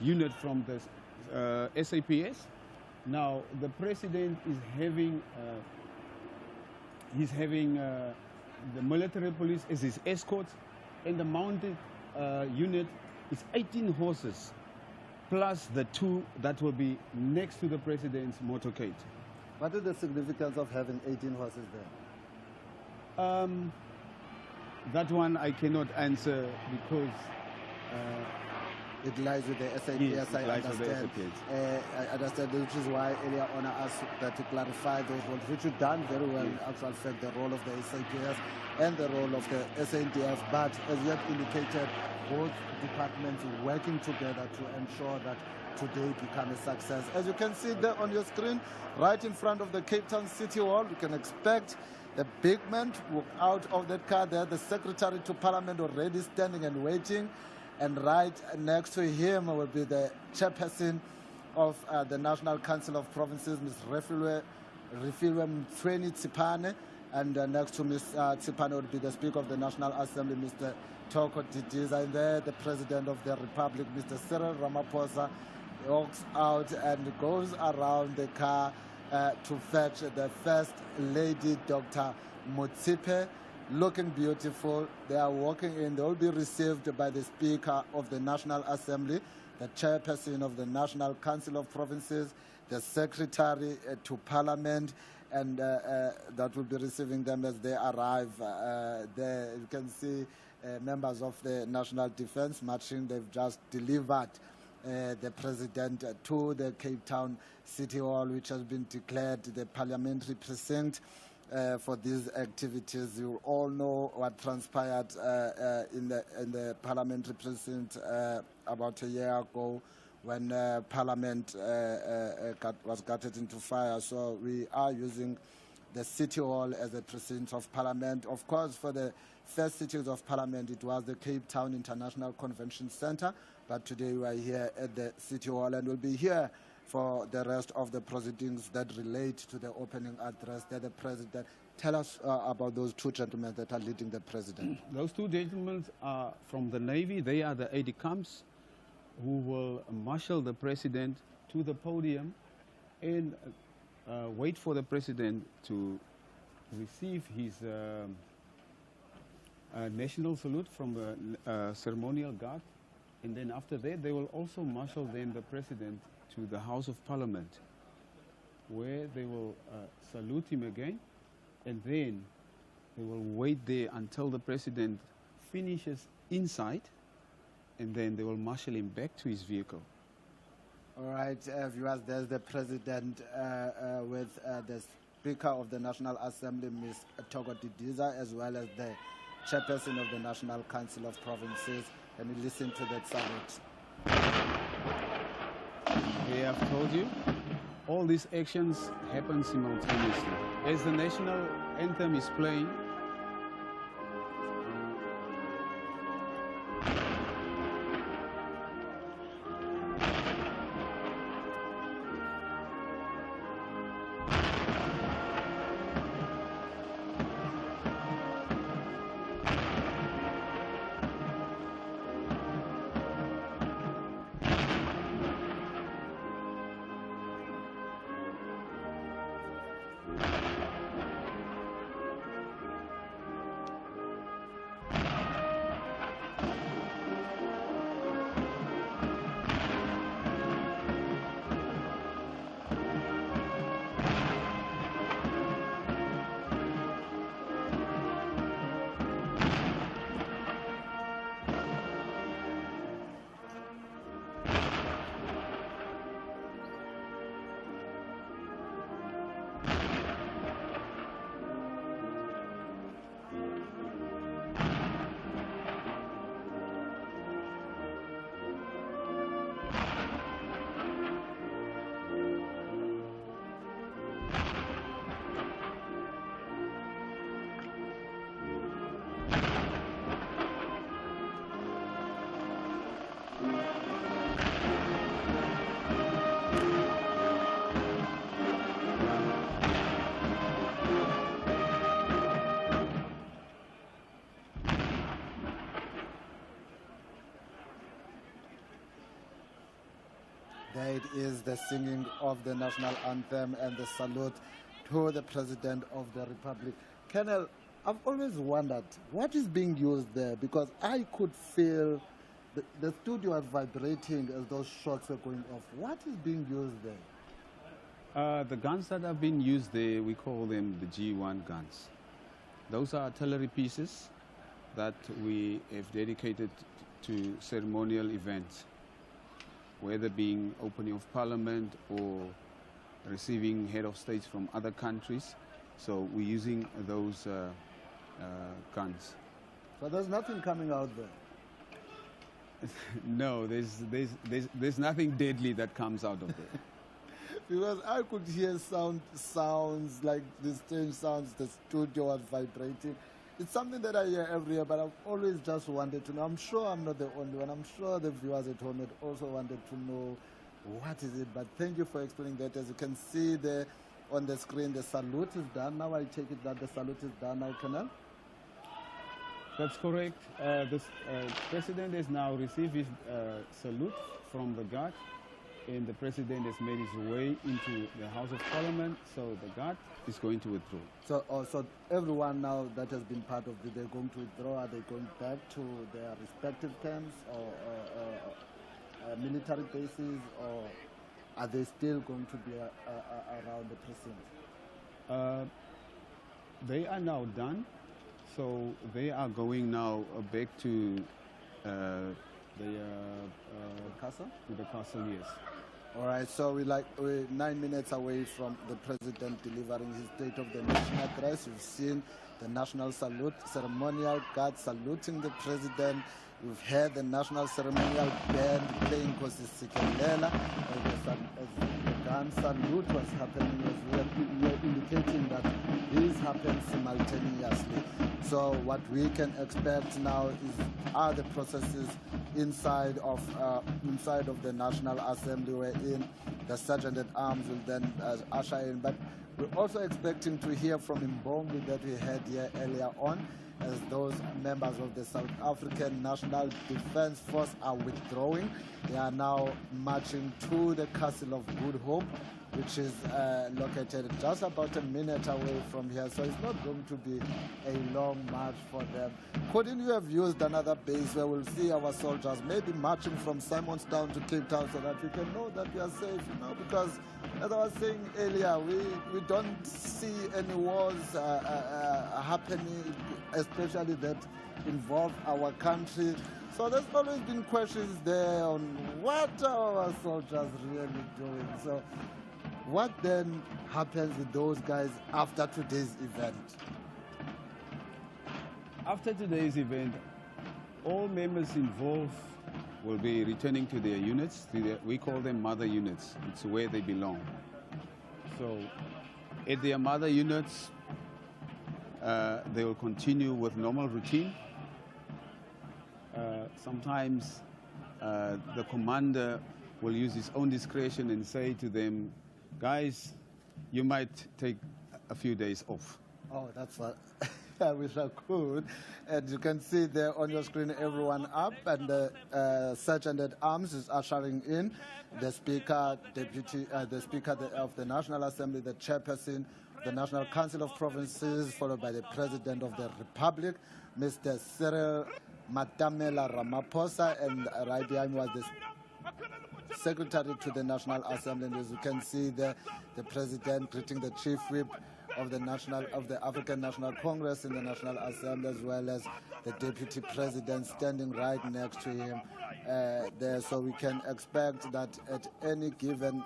unit from the SAPS. Now the president is having the military police as his escort, and the mounted unit is 18 horses plus the 2 that will be next to the president's motorcade. What is the significance of having 18 horses there? That one I cannot answer because it lies with the SAPS, yes, I understand. I understand, which is why earlier on I asked that to clarify those roles, which you've done very well, in actual fact, the role of the SAPS and the role of the SANDF. But as you have indicated, both departments working together to ensure that today become a success. As you can see there on your screen, right in front of the Cape Town City Hall, you can expect the big man to walk out of that car there, the Secretary to Parliament already standing and waiting. And right next to him will be the chairperson of the National Council of Provinces, Ms. Refilwe Tsipane. And next to Ms. Tsipane would be the Speaker of the National Assembly, Mr. Thoko Didiza. And there, the President of the Republic, Mr. Cyril Ramaphosa, walks out and goes around the car to fetch the First Lady, Dr. Motsipe, looking beautiful. They are walking in. They will be received by the Speaker of the National Assembly, the Chairperson of the National Council of Provinces, the Secretary to Parliament, and that will be receiving them as they arrive. There you can see members of the National Defense marching. They've just delivered the President to the Cape Town City Hall, which has been declared the parliamentary precinct for these activities. You all know what transpired in the parliamentary precinct about a year ago when Parliament was gutted into fire. So we are using the City Hall as a precinct of Parliament. Of course, for the first cities of Parliament, it was the Cape Town International Convention Center, but today we are here at the City Hall, and we'll be here for the rest of the proceedings that relate to the opening address that the President. Tell us about those 2 gentlemen that are leading the President. Those 2 gentlemen are from the Navy. They are the aide-de-camps who will marshal the President to the podium and wait for the President to receive his national salute from the ceremonial guard. And then after that, they will also marshal then the President to the House of Parliament, where they will salute him again, and then they will wait there until the President finishes inside, and then they will marshal him back to his vehicle. All right, viewers, there's the President with the Speaker of the National Assembly, Ms. Thoko Didiza, as well as the Chairperson of the National Council of Provinces. Can you listen to that salute? They have told you, all these actions happen simultaneously. As the national anthem is playing, There it is, the singing of the national anthem and the salute to the President of the Republic. Colonel, I've always wondered what is being used there, because I could feel the studio was vibrating as those shots were going off. What is being used there? The guns that have been used there, we call them the G1 guns. Those are artillery pieces that we have dedicated to ceremonial events, whether being opening of parliament or receiving head of states from other countries. So we're using those guns. So there's nothing coming out there? No, there's nothing deadly that comes out of there. Because I could hear sounds like these strange sounds, the studio was vibrating. It's something that I hear every year, but I've always just wanted to know. I'm sure I'm not the only one. I'm sure the viewers at home had also wanted to know what is it. But thank you for explaining that. As you can see there on the screen, the salute is done. Now I take it that the salute is done now, Colonel? That's correct. The President has now received his salute from the guard, and the President has made his way into the House of Parliament, so the guard is going to withdraw. So everyone now that has been part of it, they're going to withdraw. Are they going back to their respective camps or military bases, or are they still going to be around the precinct? They are now done, so they are going now back to the Castle? To the castle, yes. All right, so we're 9 minutes away from the President delivering his State of the Nation address. You've seen the national salute, ceremonial guard saluting the President. We've heard the national ceremonial band playing Kosisikelela as the gun salute was happening, as we were indicating that these happen simultaneously. So what we can expect now are the processes inside of the National Assembly, wherein the Sergeant at Arms will then usher in. But we're also expecting to hear from Mbongi that we had here earlier on, as those members of the South African National Defence Force are withdrawing. They are now marching to the Castle of Good Hope, which is located just about a minute away from here. So it's not going to be a long march for them. Couldn't you have used another base where we'll see our soldiers maybe marching from Simonstown to Cape Town, so that we can know that we are safe, because as I was saying earlier, we don't see any wars happening, especially that involve our country. So there's always been questions there on what are our soldiers really doing. So what then happens with those guys after today's event? After today's event, all members involved will be returning to their units. We call them mother units. It's where they belong. So at their mother units, they will continue with normal routine. Sometimes the commander will use his own discretion and say to them, guys, you might take a few days off. Oh, that's what I wish I could. And you can see there on your screen everyone up, and the Sergeant at Arms is ushering in the Speaker, the Speaker of the National Assembly, the Chairperson, the National Council of Provinces, followed by the President of the Republic, Mr. Cyril Matamela Ramaphosa, and right behind was the Secretary to the National Assembly. And as you can see there, the President greeting the Chief Whip of the African National Congress in the National Assembly, as well as the Deputy President standing right next to him there. So we can expect that at any given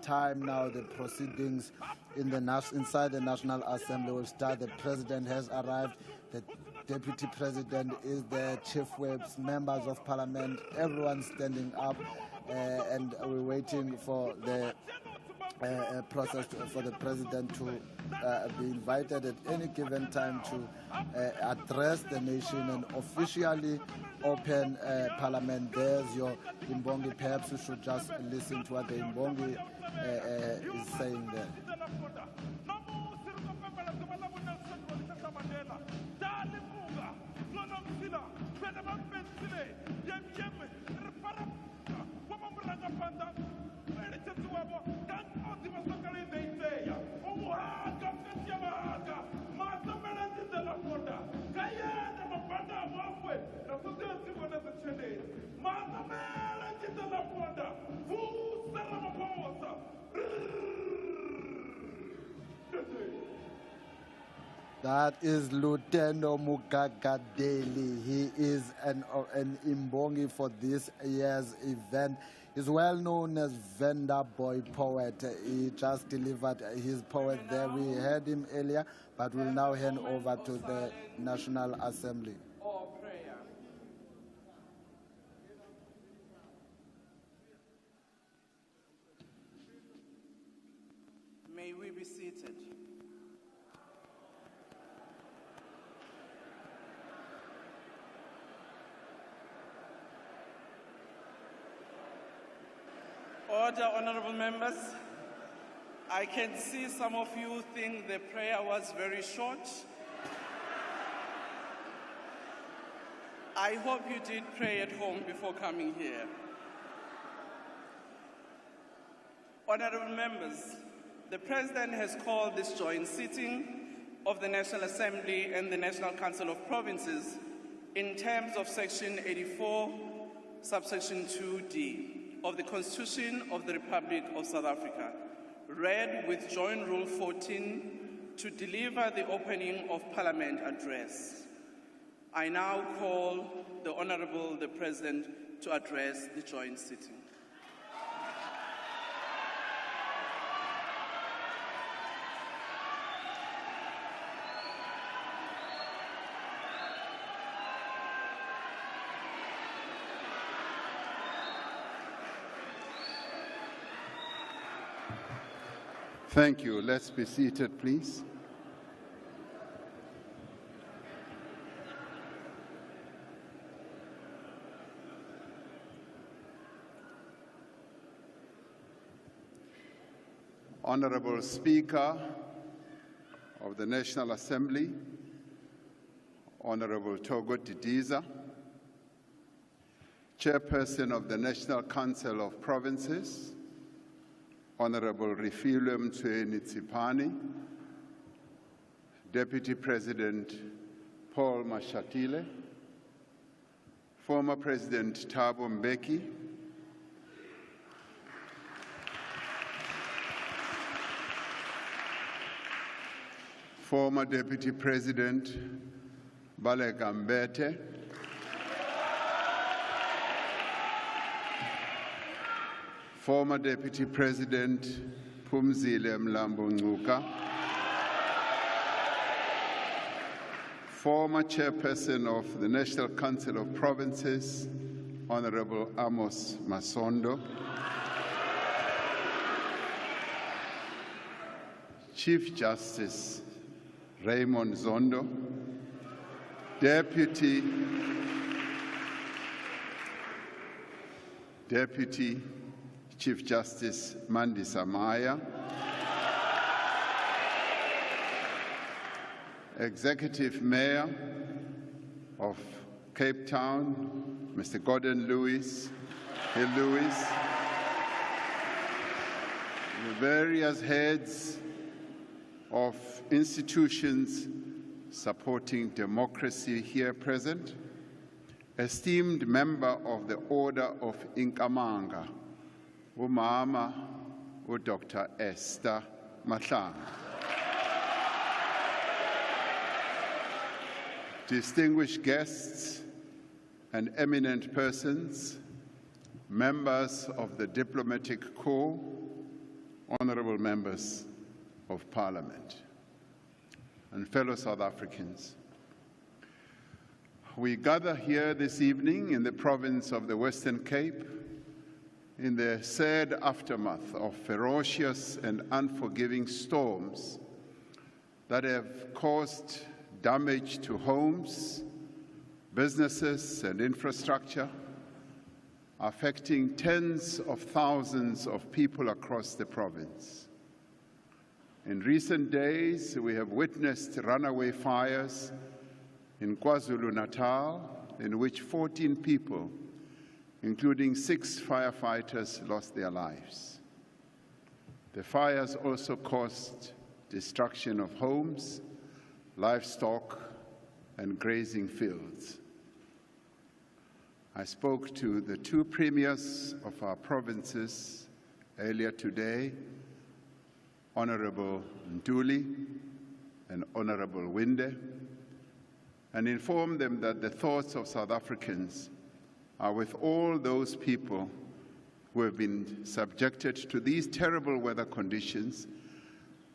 time now, the proceedings inside the National Assembly will start. The President has arrived. The Deputy President is there, Chief Whips, members of Parliament, everyone standing up, and we're waiting for the process for the President to be invited at any given time to address the nation and officially open Parliament. There's your Mbongi. Perhaps you should just listen to what the Mbongi is saying there. That is Lutendo Mugagadeli. He is an imbongi for this year's event. He's well known as Venda Boy Poet. He just delivered his poet there. We heard him earlier, but we'll now hand over to the National Assembly. May we be seated. Order, honorable members. I can see some of you think the prayer was very short. I hope you did pray at home before coming here. Honorable members, the President has called this joint sitting of the National Assembly and the National Council of Provinces in terms of Section 84, subsection 2D of the Constitution of the Republic of South Africa, read with Joint Rule 14 to deliver the opening of Parliament address. I now call the Honorable the President to address the joint sitting. Thank you. Let's be seated, please. Honorable Speaker of the National Assembly, Honorable Togo Didiza, Chairperson of the National Council of Provinces, Honorable Refilwe Mtsweni-Tsipane, Deputy President Paul Mashatile, former President Thabo Mbeki, former Deputy President Baleka Mbete, former Deputy President Phumzile Mlambo Ngcuka, former Chairperson of the National Council of Provinces, Honorable Amos Masondo, Chief Justice Raymond Zondo, Deputy Chief Justice Mandisa Maya, Executive Mayor of Cape Town, Mr. Gordon Lewis, the various heads of institutions supporting democracy here present, esteemed member of the Order of Inkamanga, Umama Dr. Esther Mahlanga. Distinguished guests and eminent persons, members of the Diplomatic Corps, honorable members of Parliament, and fellow South Africans. We gather here this evening in the province of the Western Cape in the sad aftermath of ferocious and unforgiving storms that have caused damage to homes, businesses, and infrastructure, affecting tens of thousands of people across the province. In recent days, we have witnessed runaway fires in KwaZulu-Natal, in which 14 people, including 6 firefighters, lost their lives. The fires also caused destruction of homes, livestock, and grazing fields. I spoke to the two premiers of our provinces earlier today, Honorable Ntuli and Honorable Winde, and informed them that the thoughts of South Africans are with all those people who have been subjected to these terrible weather conditions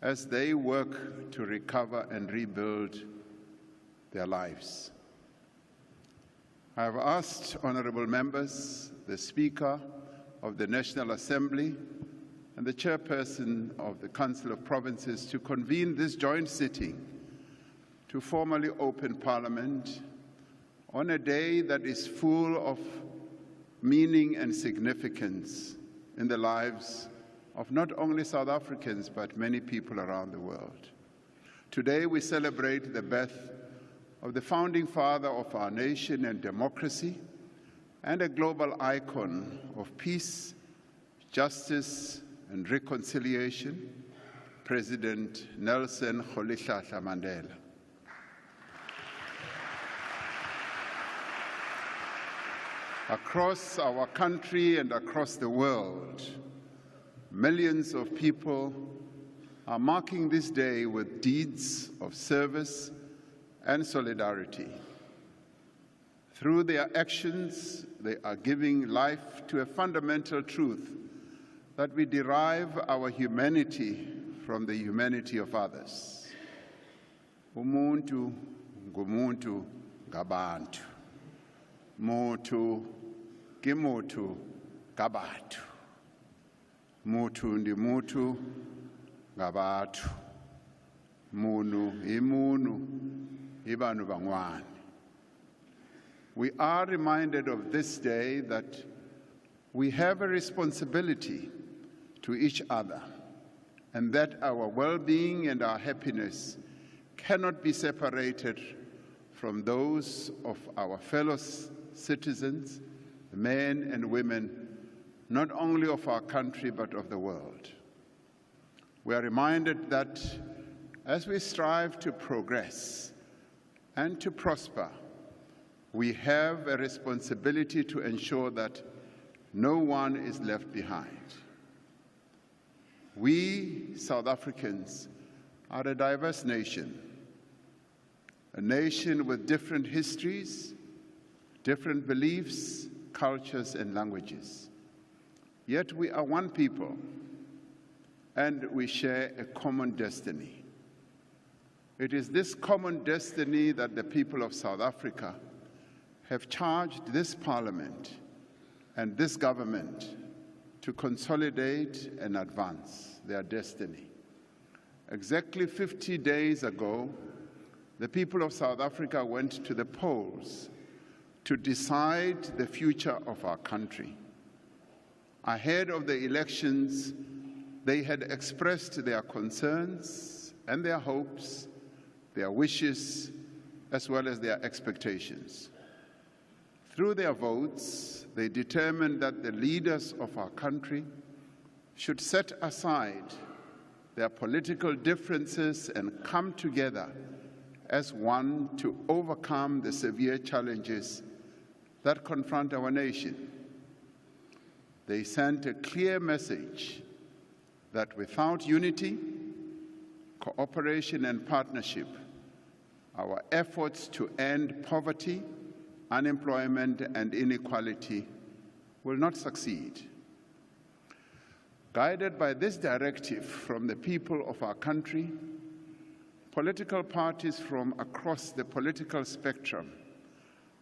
as they work to recover and rebuild their lives. I have asked honorable members, the Speaker of the National Assembly and the Chairperson of the Council of Provinces to convene this joint sitting to formally open Parliament on a day that is full of meaning and significance in the lives of not only South Africans, but many people around the world. Today we celebrate the birth of the founding father of our nation and democracy, and a global icon of peace, justice, and reconciliation, President Nelson Rolihlahla Mandela. Across our country and across the world, millions of people are marking this day with deeds of service and solidarity. Through their actions, they are giving life to a fundamental truth that we derive our humanity from the humanity of others. Umuntu ngumuntu ngabantu. Mutu kimutu gabantu. Mutu ndi mutu ngabantu. Munu imunu ibanu bangwane. We are reminded of this day that we have a responsibility to each other, and that our well-being and our happiness cannot be separated from those of our fellow citizens, men and women, not only of our country but of the world. We are reminded that as we strive to progress and to prosper, we have a responsibility to ensure that no one is left behind. We, South Africans, are a diverse nation, a nation with different histories, different beliefs, cultures, and languages. Yet we are one people, and we share a common destiny. It is this common destiny that the people of South Africa have charged this Parliament and this government to consolidate and advance their destiny. Exactly 50 days ago, the people of South Africa went to the polls to decide the future of our country. Ahead of the elections, they had expressed their concerns and their hopes, their wishes, as well as their expectations. Through their votes, they determined that the leaders of our country should set aside their political differences and come together as one to overcome the severe challenges that confront our nation. They sent a clear message that without unity, cooperation, and partnership, our efforts to end poverty, unemployment, and inequality will not succeed. Guided by this directive from the people of our country, political parties from across the political spectrum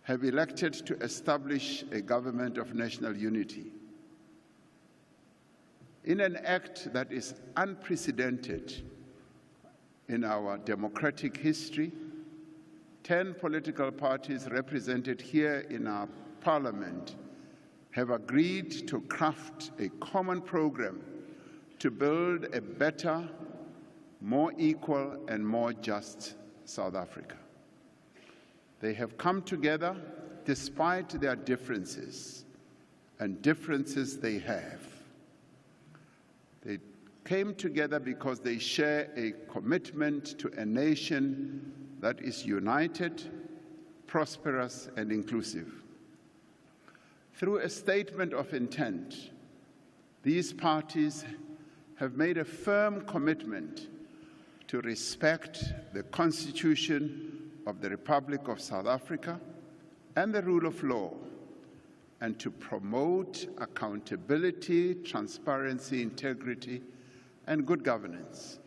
have elected to establish a government of national unity. In an act that is unprecedented in our democratic history, 10 political parties represented here in our Parliament have agreed to craft a common program to build a better, more equal, and more just South Africa. They have come together despite their differences and differences they have. They came together because they share a commitment to a nation that is united, prosperous, and inclusive. Through a statement of intent, these parties have made a firm commitment to respect the Constitution of the Republic of South Africa and the rule of law, and to promote accountability, transparency, integrity, and good governance.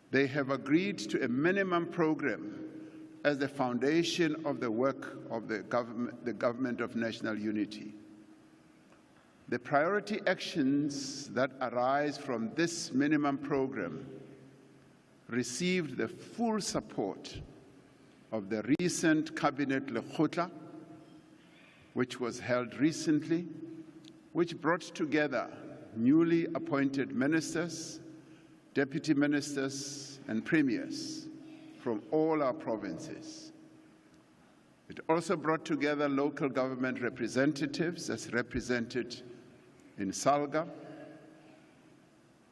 They have agreed to a minimum program as the foundation of the work of the Government of National Unity. The priority actions that arise from this minimum program received the full support of the recent Cabinet Lekgotla, which was held recently, which brought together newly appointed ministers, deputy ministers, and premiers from all our provinces. It also brought together local government representatives as represented in Salga.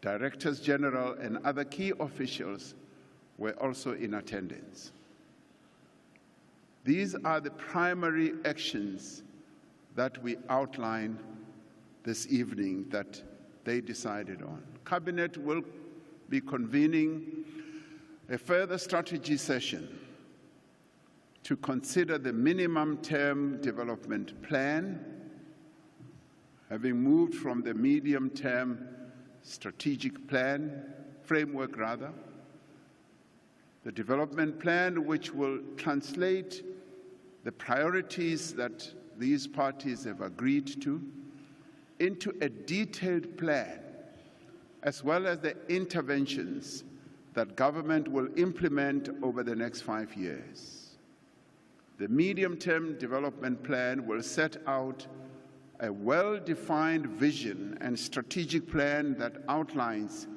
Directors General and other key officials were also in attendance. These are the primary actions that we outline this evening that they decided on. Cabinet will be convening a further strategy session to consider the minimum term development plan, having moved from the medium term strategic plan, framework rather, the development plan which will translate the priorities that these parties have agreed to into a detailed plan, as well as the interventions that government will implement over the next 5 years. The medium-term development plan will set out a well-defined vision and strategic plan that outlines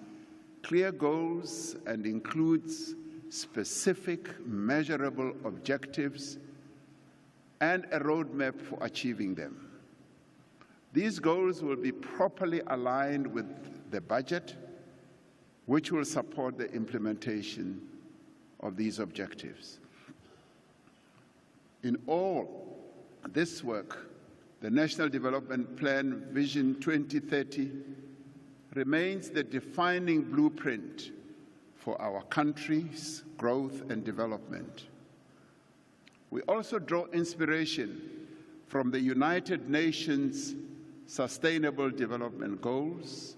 clear goals and includes specific, measurable objectives and a roadmap for achieving them. These goals will be properly aligned with the budget, which will support the implementation of these objectives. In all this work, the National Development Plan Vision 2030 remains the defining blueprint for our country's growth and development. We also draw inspiration from the United Nations Sustainable Development Goals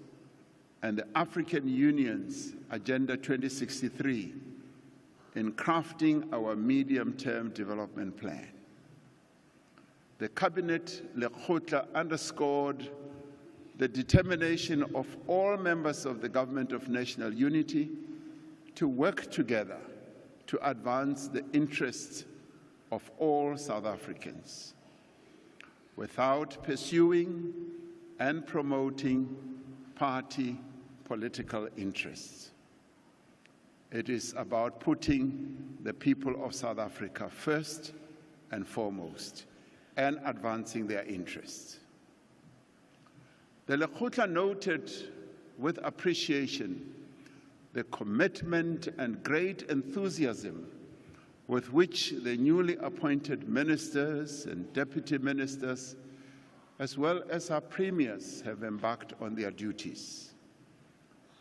and the African Union's Agenda 2063 in crafting our medium-term development plan. The Cabinet Lekgotla underscored the determination of all members of the Government of National Unity to work together to advance the interests of all South Africans, without pursuing and promoting party political interests. It is about putting the people of South Africa first and foremost and advancing their interests. The Lekgotla noted with appreciation the commitment and great enthusiasm with which the newly appointed ministers and deputy ministers, as well as our premiers, have embarked on their duties.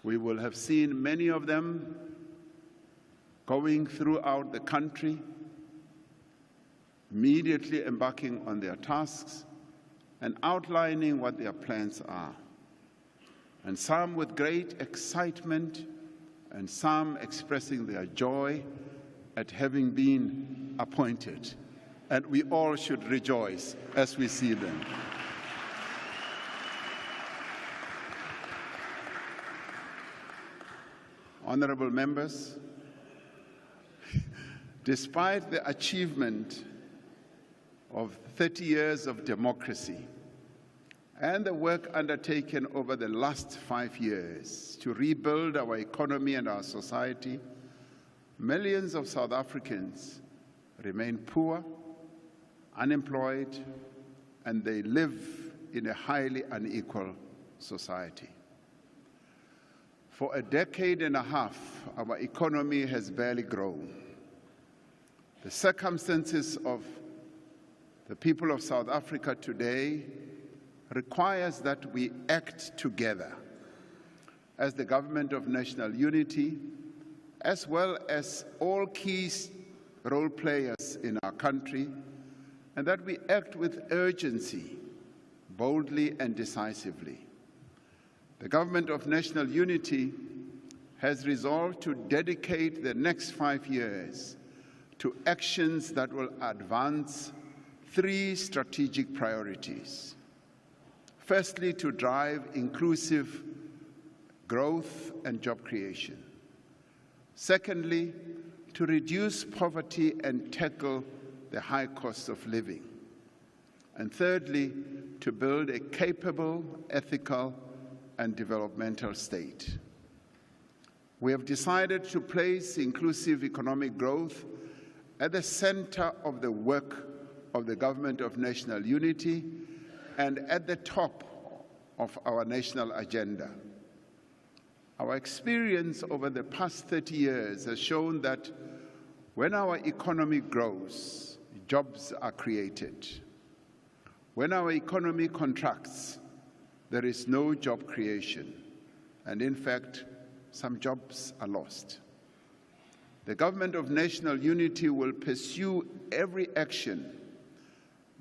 We will have seen many of them going throughout the country, immediately embarking on their tasks and outlining what their plans are. And some with great excitement, and some expressing their joy at having been appointed. And we all should rejoice as we see them. Honorable members, despite the achievement of 30 years of democracy and the work undertaken over the last 5 years to rebuild our economy and our society, millions of South Africans remain poor, unemployed, and they live in a highly unequal society. For a decade and a half, our economy has barely grown. The circumstances of the people of South Africa today requires that we act together as the government of national unity, as well as all key role players in our country, and that we act with urgency, boldly and decisively. The government of national unity has resolved to dedicate the next 5 years to actions that will advance 3 strategic priorities. Firstly, to drive inclusive growth and job creation. Secondly, to reduce poverty and tackle the high cost of living. And thirdly, to build a capable, ethical, and developmental state. We have decided to place inclusive economic growth at the center of the work of the Government of National Unity and at the top of our national agenda. Our experience over the past 30 years has shown that when our economy grows, jobs are created. When our economy contracts, there is no job creation, and in fact, some jobs are lost. The Government of National Unity will pursue every action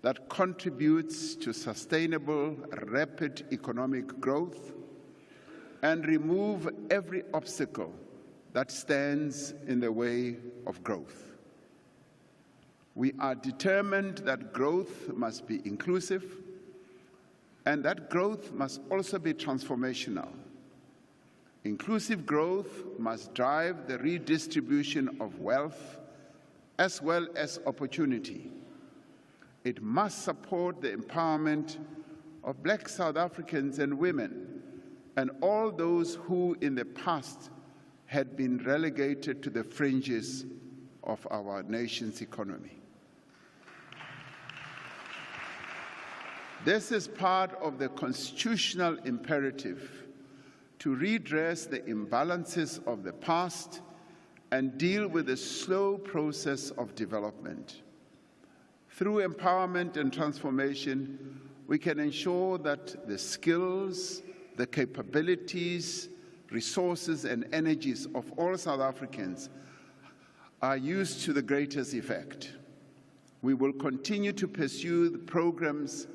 that contributes to sustainable, rapid economic growth and remove every obstacle that stands in the way of growth. We are determined that growth must be inclusive and that growth must also be transformational. Inclusive growth must drive the redistribution of wealth as well as opportunity. It must support the empowerment of Black South Africans and women and all those who in the past had been relegated to the fringes of our nation's economy. This is part of the constitutional imperative to redress the imbalances of the past and deal with the slow process of development. Through empowerment and transformation, we can ensure that the skills, the capabilities, resources, and energies of all South Africans are used to the greatest effect. We will continue to pursue the programs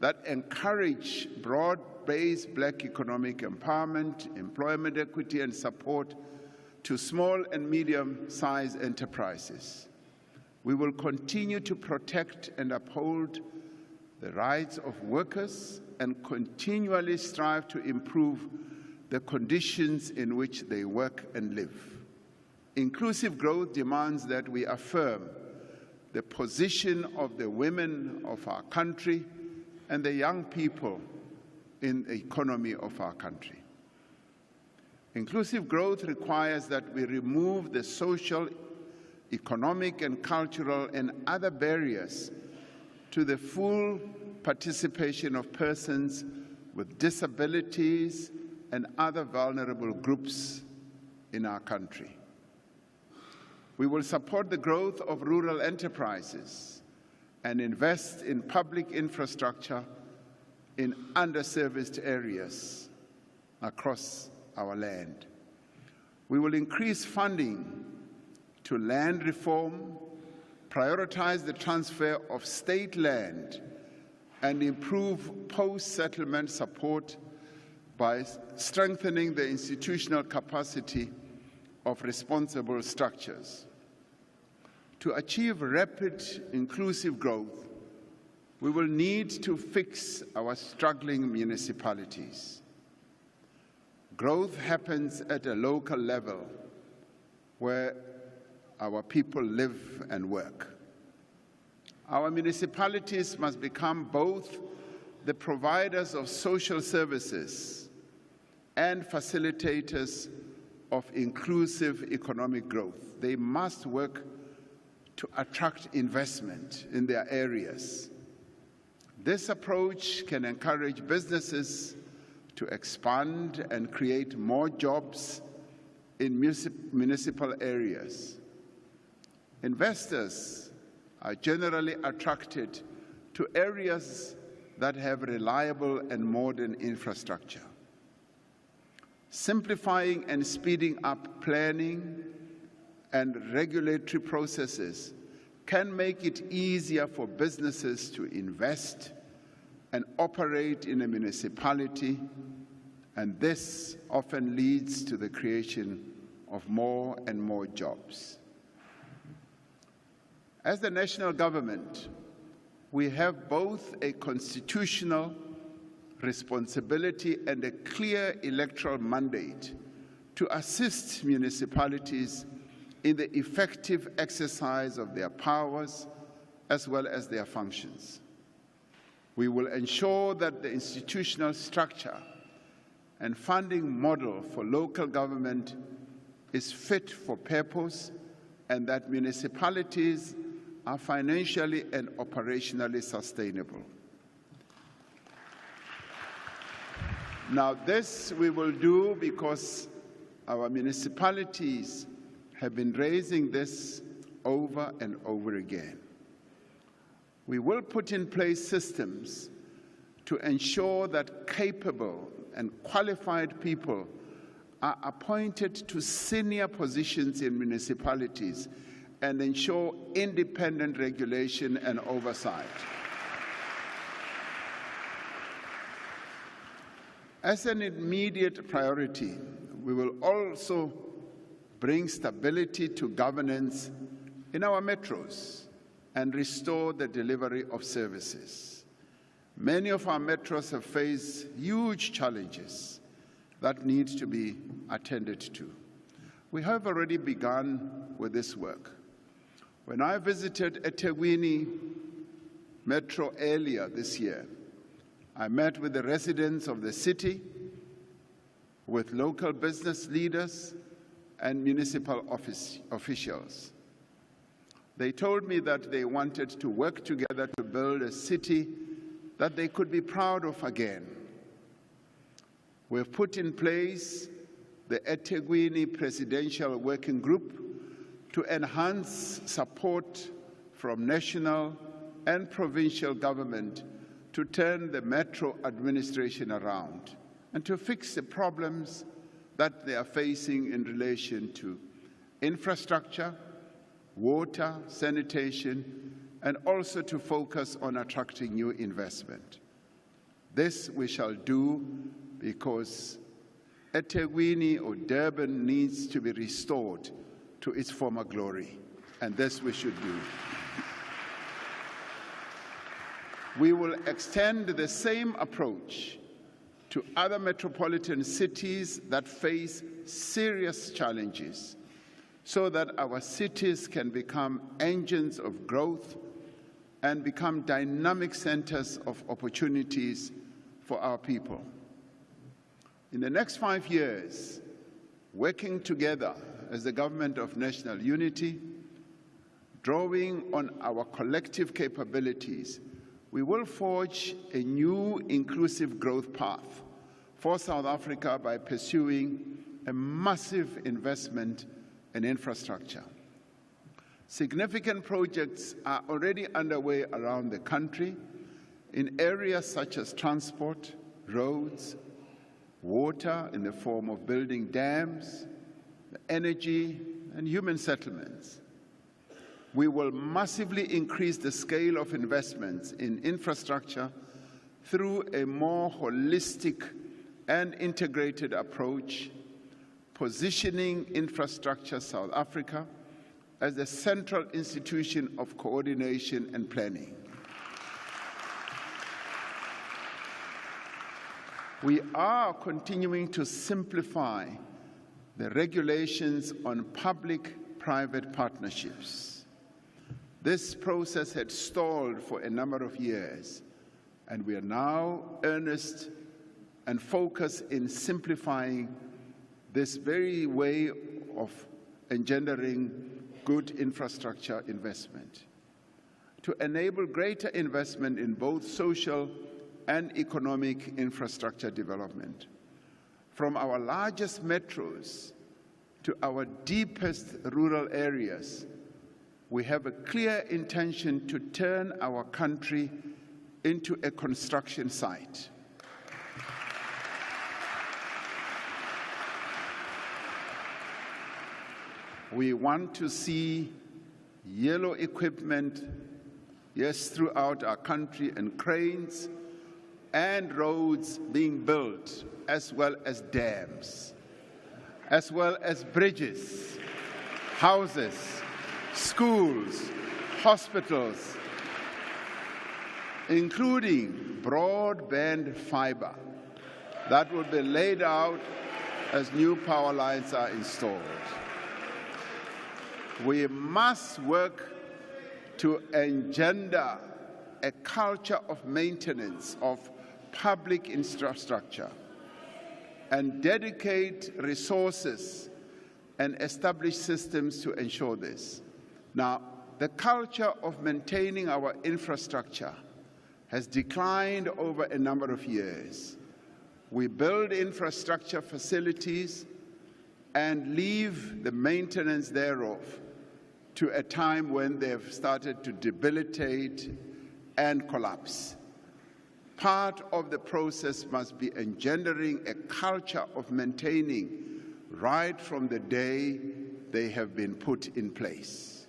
that encourage broad-based Black economic empowerment, employment equity, and support to small and medium-sized enterprises. We will continue to protect and uphold the rights of workers and continually strive to improve the conditions in which they work and live. Inclusive growth demands that we affirm the position of the women of our country and the young people in the economy of our country. Inclusive growth requires that we remove the social, economic, and cultural and other barriers to the full participation of persons with disabilities and other vulnerable groups in our country. We will support the growth of rural enterprises and invest in public infrastructure in underserviced areas across our land. We will increase funding to land reform, prioritize the transfer of state land, and improve post-settlement support by strengthening the institutional capacity of responsible structures. To achieve rapid, inclusive growth, we will need to fix our struggling municipalities. Growth happens at a local level where our people live and work. Our municipalities must become both the providers of social services and facilitators of inclusive economic growth. They must work to attract investment in their areas. This approach can encourage businesses to expand and create more jobs in municipal areas. Investors are generally attracted to areas that have reliable and modern infrastructure. Simplifying and speeding up planning and regulatory processes can make it easier for businesses to invest and operate in a municipality, and this often leads to the creation of more and more jobs. As the national government, we have both a constitutional responsibility and a clear electoral mandate to assist municipalities in the effective exercise of their powers as well as their functions. We will ensure that the institutional structure and funding model for local government is fit for purpose and that municipalities are financially and operationally sustainable. Now, this we will do because our municipalities have been raising this over and over again. We will put in place systems to ensure that capable and qualified people are appointed to senior positions in municipalities and ensure independent regulation and oversight. As an immediate priority, we will also bring stability to governance in our metros and restore the delivery of services. Many of our metros have faced huge challenges that need to be attended to. We have already begun with this work. When I visited eThekwini Metro earlier this year, I met with the residents of the city, with local business leaders and municipal officials. They told me that they wanted to work together to build a city that they could be proud of again. We've put in place the eThekwini Presidential Working Group to enhance support from national and provincial government to turn the metro administration around and to fix the problems that they are facing in relation to infrastructure, water, sanitation, and also to focus on attracting new investment. This we shall do because eThekwini or Durban needs to be restored to its former glory, and this we should do. We will extend the same approach to other metropolitan cities that face serious challenges so that our cities can become engines of growth and become dynamic centers of opportunities for our people. In the next 5 years, working together as the government of national unity, drawing on our collective capabilities, we will forge a new inclusive growth path for South Africa by pursuing a massive investment in infrastructure. Significant projects are already underway around the country in areas such as transport, roads, water in the form of building dams, energy, and human settlements. We will massively increase the scale of investments in infrastructure through a more holistic and integrated approach, positioning Infrastructure South Africa as a central institution of coordination and planning. We are continuing to simplify the regulations on public-private partnerships. This process had stalled for a number of years, and we are now earnest and focused in simplifying this very way of engendering good infrastructure investment to enable greater investment in both social and economic infrastructure development. From our largest metros to our deepest rural areas, we have a clear intention to turn our country into a construction site. We want to see yellow equipment, yes, throughout our country, and cranes and roads being built, as well as dams, as well as bridges, houses, schools, hospitals, including broadband fiber that will be laid out as new power lines are installed. We must work to engender a culture of maintenance of public infrastructure and dedicate resources and establish systems to ensure this. Now, the culture of maintaining our infrastructure has declined over a number of years. We build infrastructure facilities and leave the maintenance thereof to a time when they've started to debilitate and collapse. Part of the process must be engendering a culture of maintaining right from the day they have been put in place.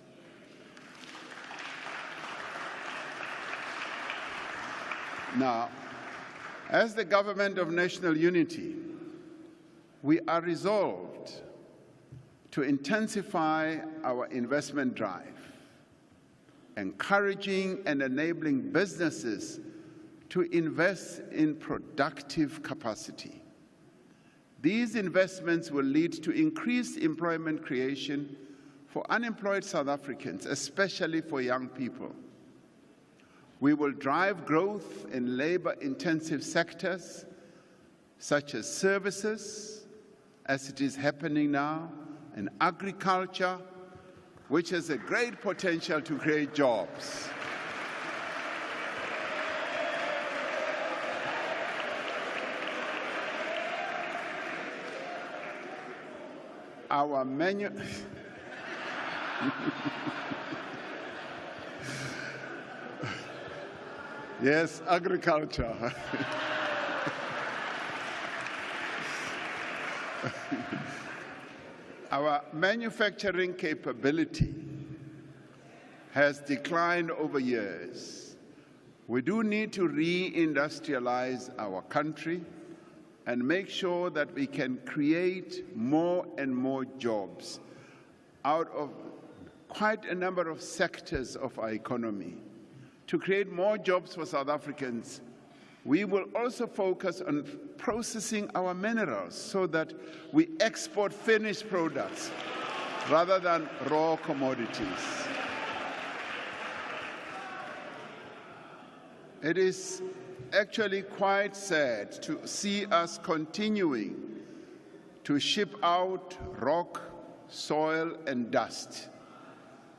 Now, as the Government of National Unity, we are resolved to intensify our investment drive, encouraging and enabling businesses to invest in productive capacity. These investments will lead to increased employment creation for unemployed South Africans, especially for young people. We will drive growth in labor-intensive sectors such as services, as it is happening now, and agriculture, which has a great potential to create jobs. Our yes, agriculture. Our manufacturing capability has declined over years. We do need to re-industrialize our country and make sure that we can create more and more jobs out of quite a number of sectors of our economy. To create more jobs for South Africans, we will also focus on processing our minerals so that we export finished products rather than raw commodities. It is actually quite sad to see us continuing to ship out rock, soil, and dust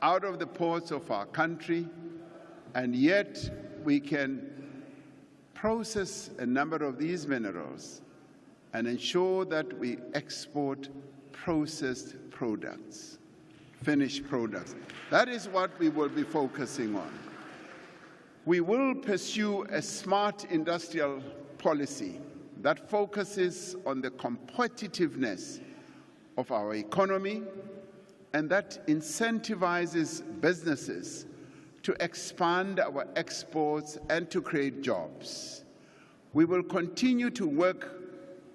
out of the ports of our country, and yet we can process a number of these minerals and ensure that we export processed products, finished products. That is what we will be focusing on. We will pursue a smart industrial policy that focuses on the competitiveness of our economy and that incentivizes businesses to expand our exports and to create jobs. We will continue to work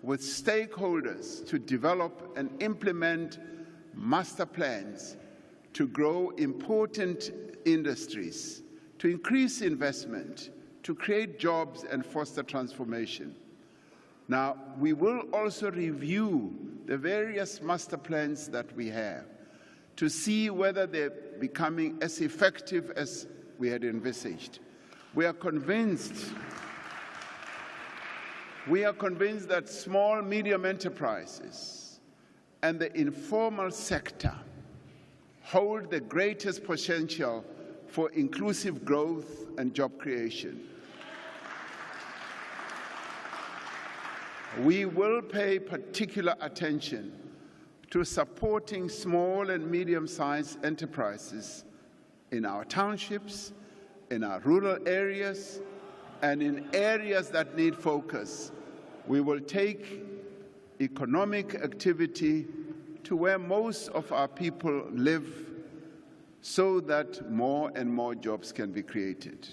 with stakeholders to develop and implement master plans to grow important industries, to increase investment, to create jobs and foster transformation. Now, we will also review the various master plans that we have to see whether they're becoming as effective as we had envisaged. We are convinced that small, medium enterprises and the informal sector hold the greatest potential for inclusive growth and job creation. We will pay particular attention to supporting small and medium-sized enterprises in our townships, in our rural areas, and in areas that need focus. We will take economic activity to where most of our people live so that more and more jobs can be created.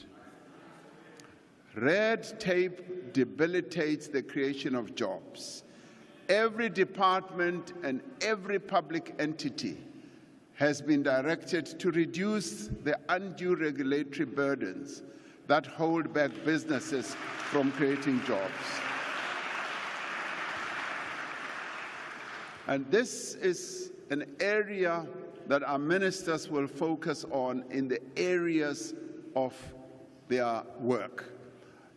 Red tape debilitates the creation of jobs. Every department and every public entity has been directed to reduce the undue regulatory burdens that hold back businesses from creating jobs. And this is an area that our ministers will focus on in the areas of their work,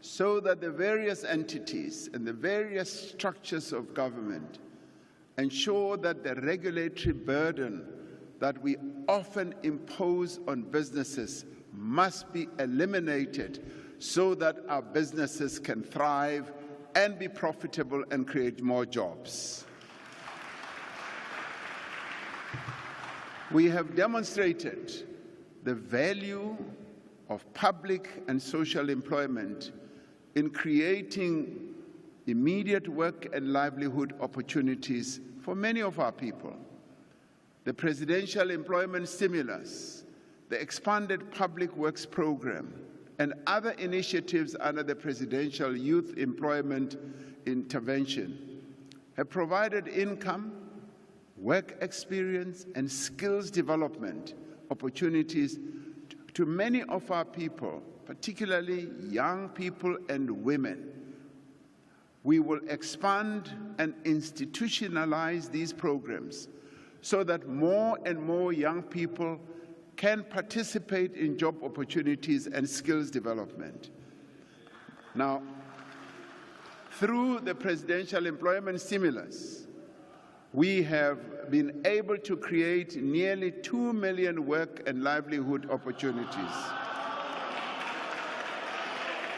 so that the various entities and the various structures of government ensure that the regulatory burden that we often impose on businesses must be eliminated so that our businesses can thrive and be profitable and create more jobs. We have demonstrated the value of public and social employment in creating immediate work and livelihood opportunities for many of our people. The Presidential Employment Stimulus, the expanded Public Works Program, and other initiatives under the Presidential Youth Employment Intervention have provided income, work experience, and skills development opportunities to many of our people, particularly young people and women. We will expand and institutionalize these programs so that more and more young people can participate in job opportunities and skills development. Now, through the Presidential Employment Stimulus, we have been able to create nearly 2 million work and livelihood opportunities.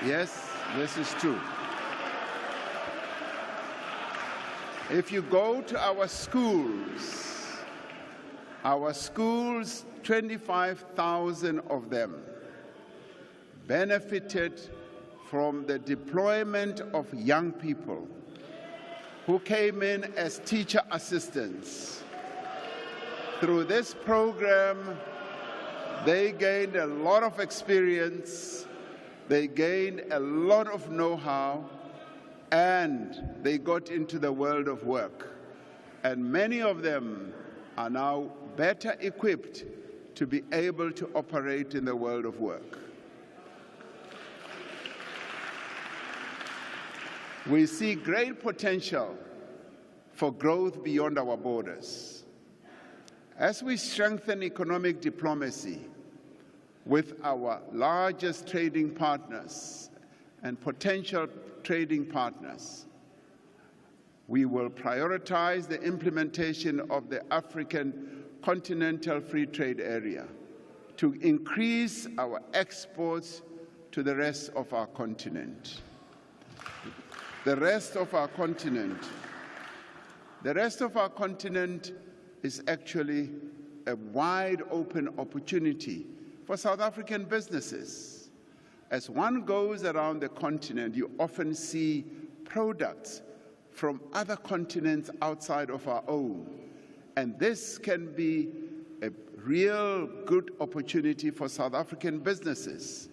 Yes, this is true. If you go to our schools, 25,000 of them benefited from the deployment of young people who came in as teacher assistants. Through this program, they gained a lot of experience, they gained a lot of know-how, and they got into the world of work. And many of them are now better equipped to be able to operate in the world of work. We see great potential for growth beyond our borders. As we strengthen economic diplomacy with our largest trading partners and potential trading partners, we will prioritize the implementation of the African Continental Free Trade Area to increase our exports to the rest of our continent. The rest of our continent is actually a wide open opportunity for South African businesses. As one goes around the continent, you often see products from other continents outside of our own. And this can be a real good opportunity for South African businesses.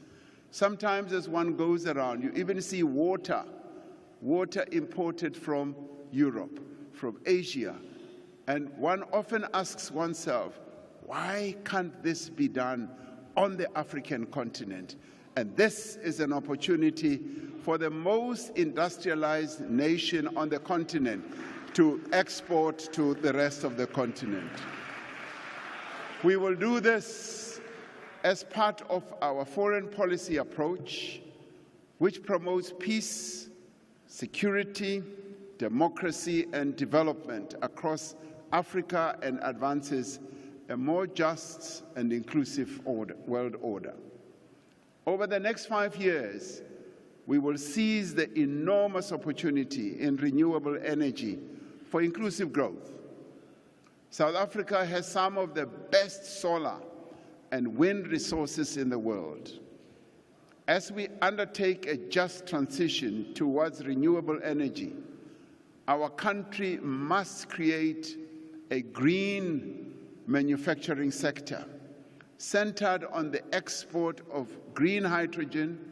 Sometimes as one goes around, you even see water imported from Europe, from Asia. And one often asks oneself, why can't this be done on the African continent? And this is an opportunity for the most industrialized nation on the continent to export to the rest of the continent. We will do this as part of our foreign policy approach, which promotes peace, security, democracy, and development across Africa and advances a more just and inclusive world order. Over the next 5 years, we will seize the enormous opportunity in renewable energy for inclusive growth. South Africa has some of the best solar and wind resources in the world. As we undertake a just transition towards renewable energy, our country must create a green manufacturing sector centered on the export of green hydrogen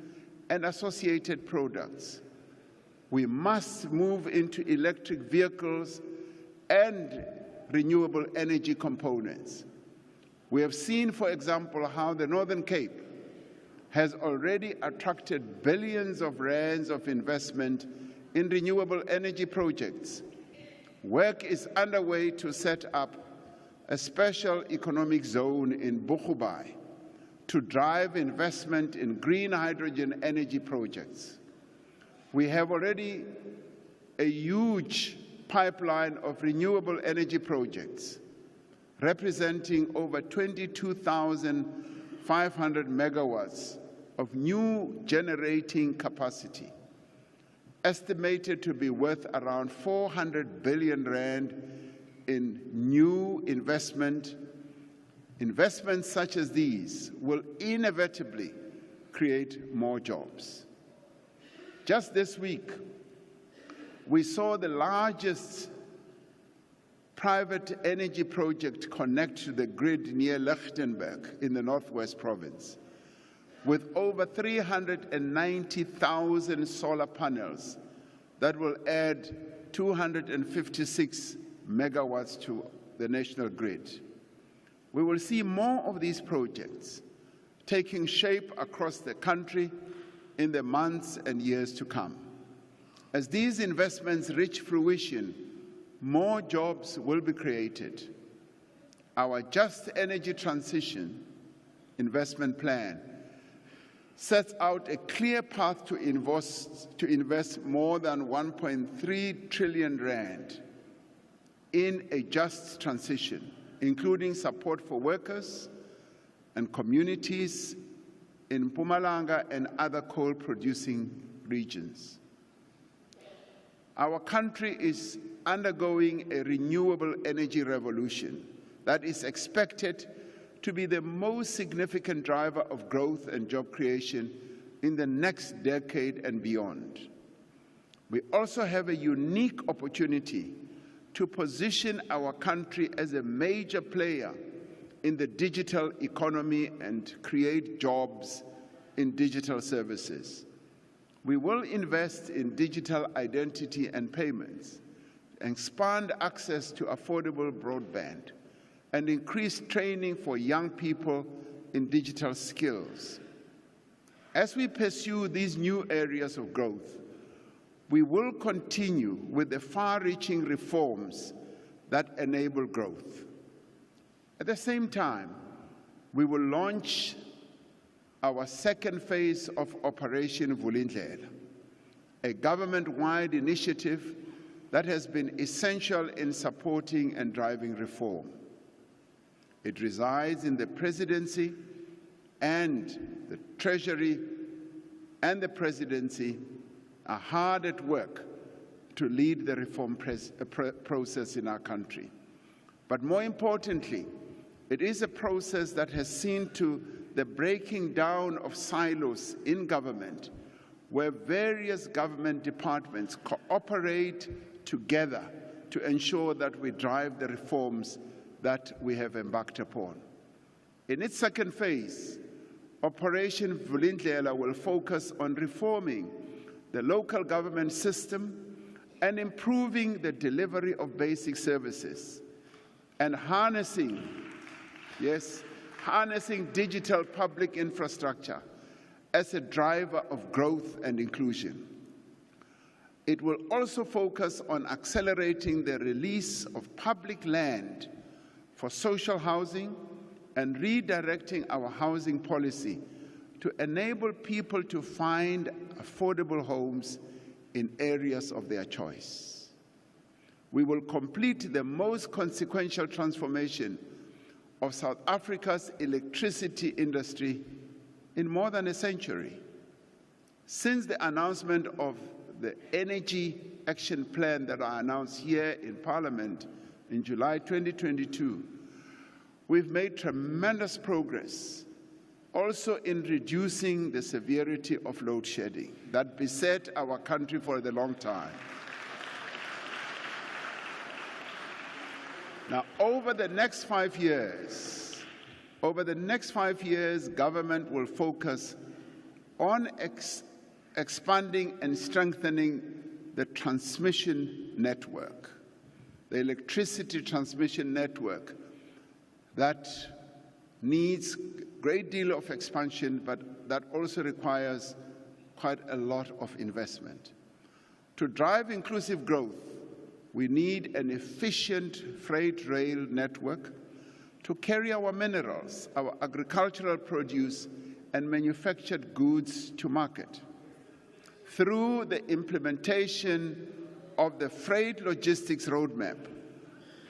and associated products. We must move into electric vehicles and renewable energy components. We have seen, for example, how the Northern Cape has already attracted billions of rands of investment in renewable energy projects. Work is underway to set up a special economic zone in Bochubai to drive investment in green hydrogen energy projects. We have already a huge pipeline of renewable energy projects representing over 22,500 megawatts of new generating capacity, estimated to be worth around 400 billion rand in new investment. Investments such as these will inevitably create more jobs. Just this week, we saw the largest private energy project connect to the grid near Lichtenberg in the Northwest Province, with over 390,000 solar panels that will add 256 megawatts to the national grid. We will see more of these projects taking shape across the country in the months and years to come. As these investments reach fruition, more jobs will be created. Our Just Energy Transition investment plan sets out a clear path to invest more than 1.3 trillion rand in a just transition, including support for workers and communities in Mpumalanga and other coal-producing regions. Our country is undergoing a renewable energy revolution that is expected to be the most significant driver of growth and job creation in the next decade and beyond. We also have a unique opportunity to position our country as a major player in the digital economy and create jobs in digital services. We will invest in digital identity and payments, expand access to affordable broadband, and increase training for young people in digital skills. As we pursue these new areas of growth, we will continue with the far-reaching reforms that enable growth. At the same time, we will launch our second phase of Operation Vulindlela, a government-wide initiative that has been essential in supporting and driving reform. It resides in the Presidency, and the Treasury and the Presidency are hard at work to lead the reform process in our country. But more importantly, it is a process that has seen to the breaking down of silos in government, where various government departments cooperate together to ensure that we drive the reforms that we have embarked upon. In its second phase, Operation Vulindlela will focus on reforming the local government system and improving the delivery of basic services and harnessing digital public infrastructure as a driver of growth and inclusion. It will also focus on accelerating the release of public land for social housing and redirecting our housing policy to enable people to find affordable homes in areas of their choice. We will complete the most consequential transformation of South Africa's electricity industry in more than a century. Since the announcement of the Energy Action Plan that I announced here in Parliament in July 2022, we've made tremendous progress also in reducing the severity of load shedding that beset our country for a long time. Now, over the next 5 years, government will focus on expanding and strengthening the transmission network, the electricity transmission network that needs a great deal of expansion, but that also requires quite a lot of investment. To drive inclusive growth, we need an efficient freight rail network to carry our minerals, our agricultural produce, and manufactured goods to market. Through the implementation of the Freight Logistics Roadmap,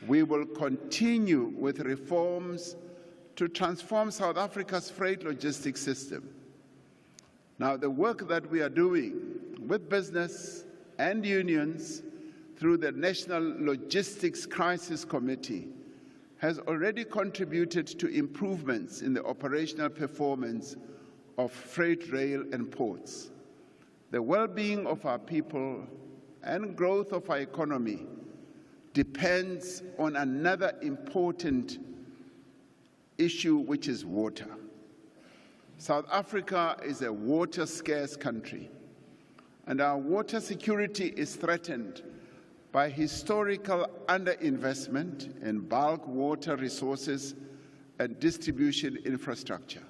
we will continue with reforms to transform South Africa's freight logistics system. Now, the work that we are doing with business and unions through the National Logistics Crisis Committee has already contributed to improvements in the operational performance of freight rail and ports. The well-being of our people and growth of our economy depends on another important issue, which is water. South Africa is a water-scarce country, and our water security is threatened by historical underinvestment in bulk water resources and distribution infrastructure.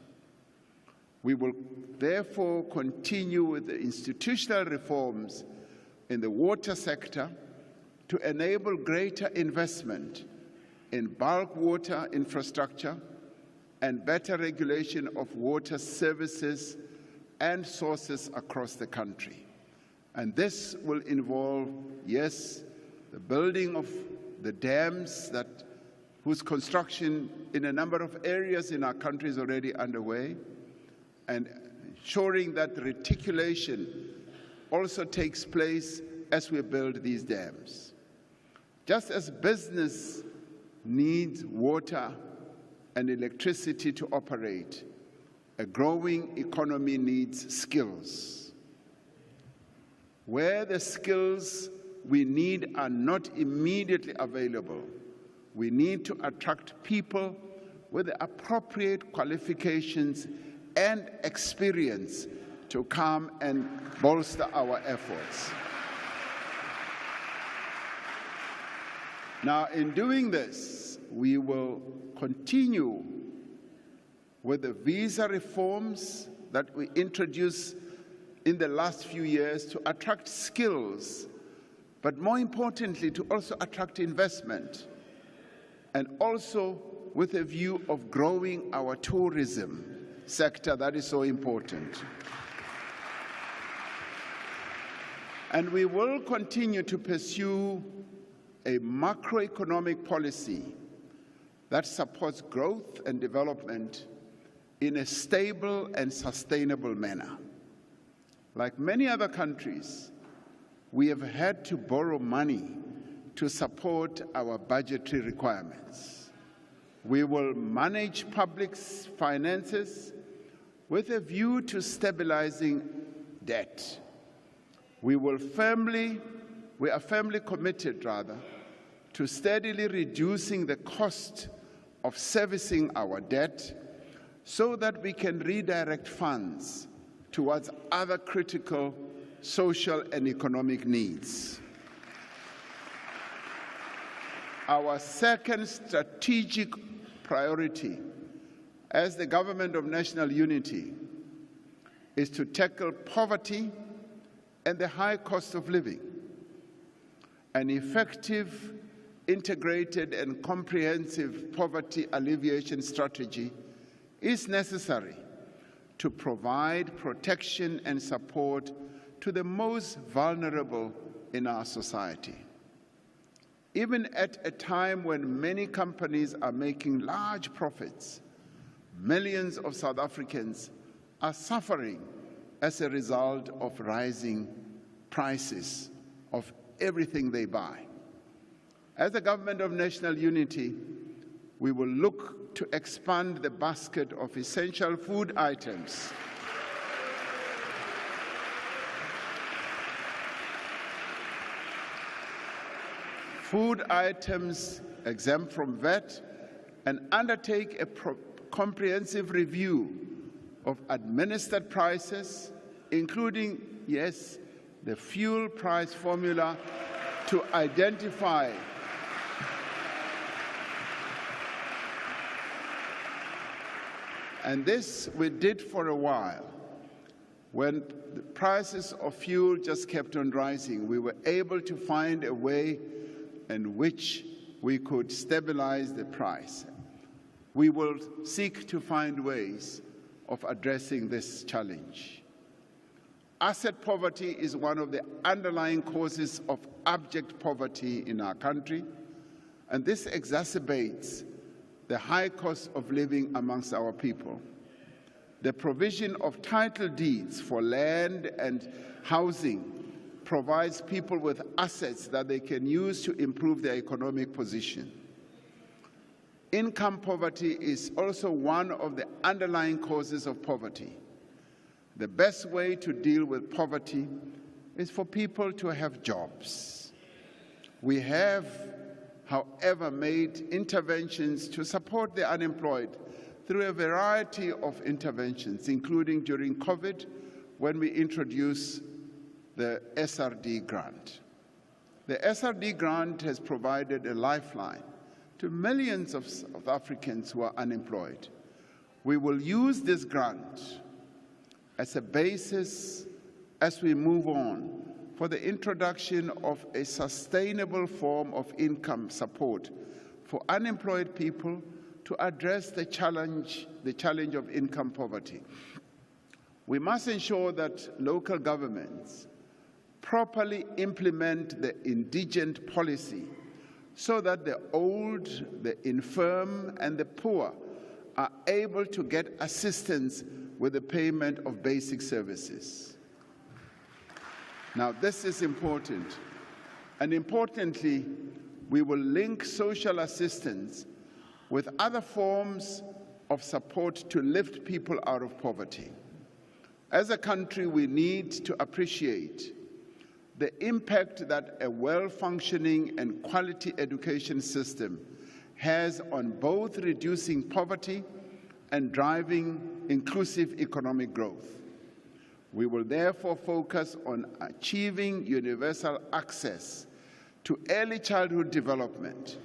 We will therefore continue with the institutional reforms in the water sector to enable greater investment in bulk water infrastructure and better regulation of water services and sources across the country. And this will involve, yes, the building of the dams whose construction in a number of areas in our country is already underway, and ensuring that reticulation also takes place as we build these dams. Just as business needs water and electricity to operate, a growing economy needs skills. Where the skills we need are not immediately available, we need to attract people with the appropriate qualifications and experience to come and bolster our efforts. Now, in doing this, we will continue with the visa reforms that we introduced in the last few years to attract skills, but more importantly, to also attract investment, and also with a view of growing our tourism sector that is so important. And we will continue to pursue a macroeconomic policy that supports growth and development in a stable and sustainable manner. Like many other countries, we have had to borrow money to support our budgetary requirements. We will manage public finances with a view to stabilizing debt. We are firmly committed, to steadily reducing the cost of servicing our debt so that we can redirect funds towards other critical social and economic needs. Our second strategic priority as the Government of National Unity is to tackle poverty and the high cost of living. An effective, integrated and comprehensive poverty alleviation strategy is necessary to provide protection and support to the most vulnerable in our society. Even at a time when many companies are making large profits, millions of South Africans are suffering as a result of rising prices of everything they buy. As the Government of National Unity, we will look to expand the basket of essential food items exempt from VAT, and undertake a comprehensive review of administered prices, including, yes, the fuel price formula, to identify and this we did for a while. When the prices of fuel just kept on rising, we were able to find a way in which we could stabilize the price. We will seek to find ways of addressing this challenge. Asset poverty is one of the underlying causes of abject poverty in our country, and this exacerbates the high cost of living amongst our people. The provision of title deeds for land and housing provides people with assets that they can use to improve their economic position. Income poverty is also one of the underlying causes of poverty. The best way to deal with poverty is for people to have jobs. We have, however, made interventions to support the unemployed through a variety of interventions, including during COVID, when we introduced the SRD grant. The SRD grant has provided a lifeline to millions of South Africans who are unemployed. We will use this grant as a basis as we move on for the introduction of a sustainable form of income support for unemployed people to address the challenge of income poverty. We must ensure that local governments properly implement the indigent policy so that the old, the infirm, and the poor are able to get assistance with the payment of basic services. Now, this is important. And importantly, we will link social assistance with other forms of support to lift people out of poverty. As a country, we need to appreciate the impact that a well-functioning and quality education system has on both reducing poverty and driving inclusive economic growth. We will therefore focus on achieving universal access to early childhood development,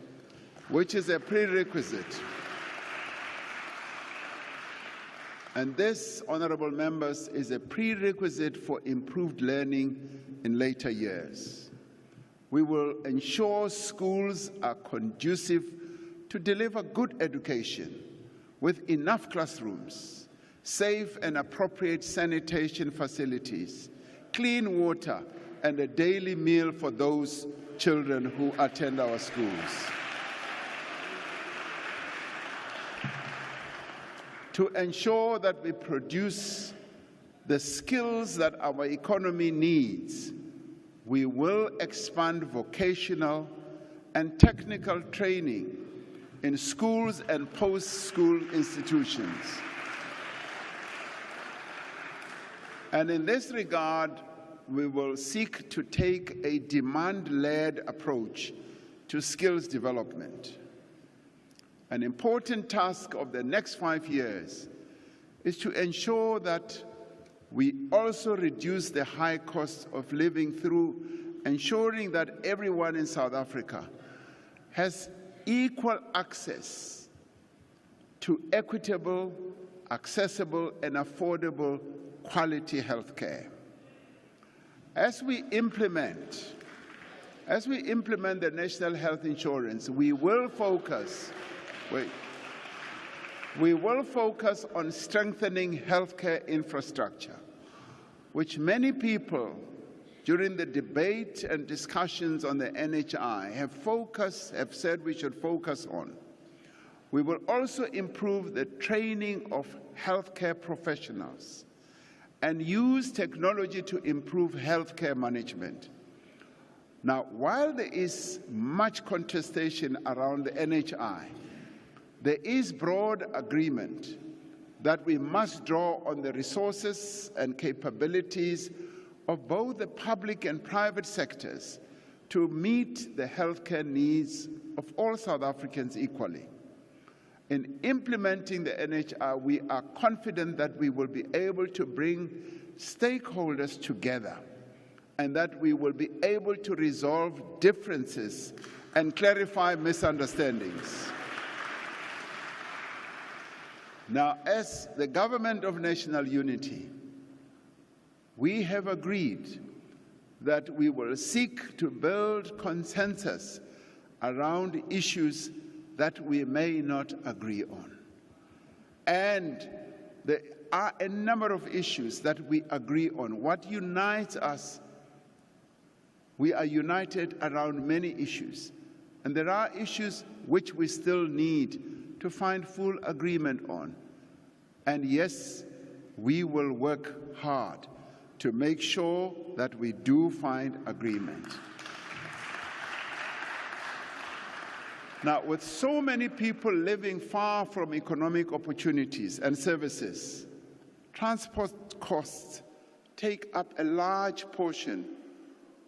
which is a prerequisite. And this, honorable members, is a prerequisite for improved learning in later years. We will ensure schools are conducive to deliver good education with enough classrooms, safe and appropriate sanitation facilities, clean water, and a daily meal for those children who attend our schools. To ensure that we produce the skills that our economy needs, we will expand vocational and technical training in schools and post-school institutions. And in this regard, we will seek to take a demand-led approach to skills development. An important task of the next 5 years is to ensure that we also reduce the high cost of living through ensuring that everyone in South Africa has equal access to equitable, accessible, and affordable quality health care. As we implement the National Health Insurance, we will focus on strengthening healthcare infrastructure, which many people during the debate and discussions on the NHI have said we should focus on. We will also improve the training of healthcare professionals and use technology to improve healthcare management. Now, while there is much contestation around the NHI, there is broad agreement that we must draw on the resources and capabilities of both the public and private sectors to meet the healthcare needs of all South Africans equally. In implementing the NHI, we are confident that we will be able to bring stakeholders together and that we will be able to resolve differences and clarify misunderstandings. Now, as the Government of National Unity, we have agreed that we will seek to build consensus around issues that we may not agree on. And there are a number of issues that we agree on. What unites us, we are united around many issues. And there are issues which we still need to find full agreement on. And yes, we will work hard to make sure that we do find agreement. Now, with so many people living far from economic opportunities and services, transport costs take up a large portion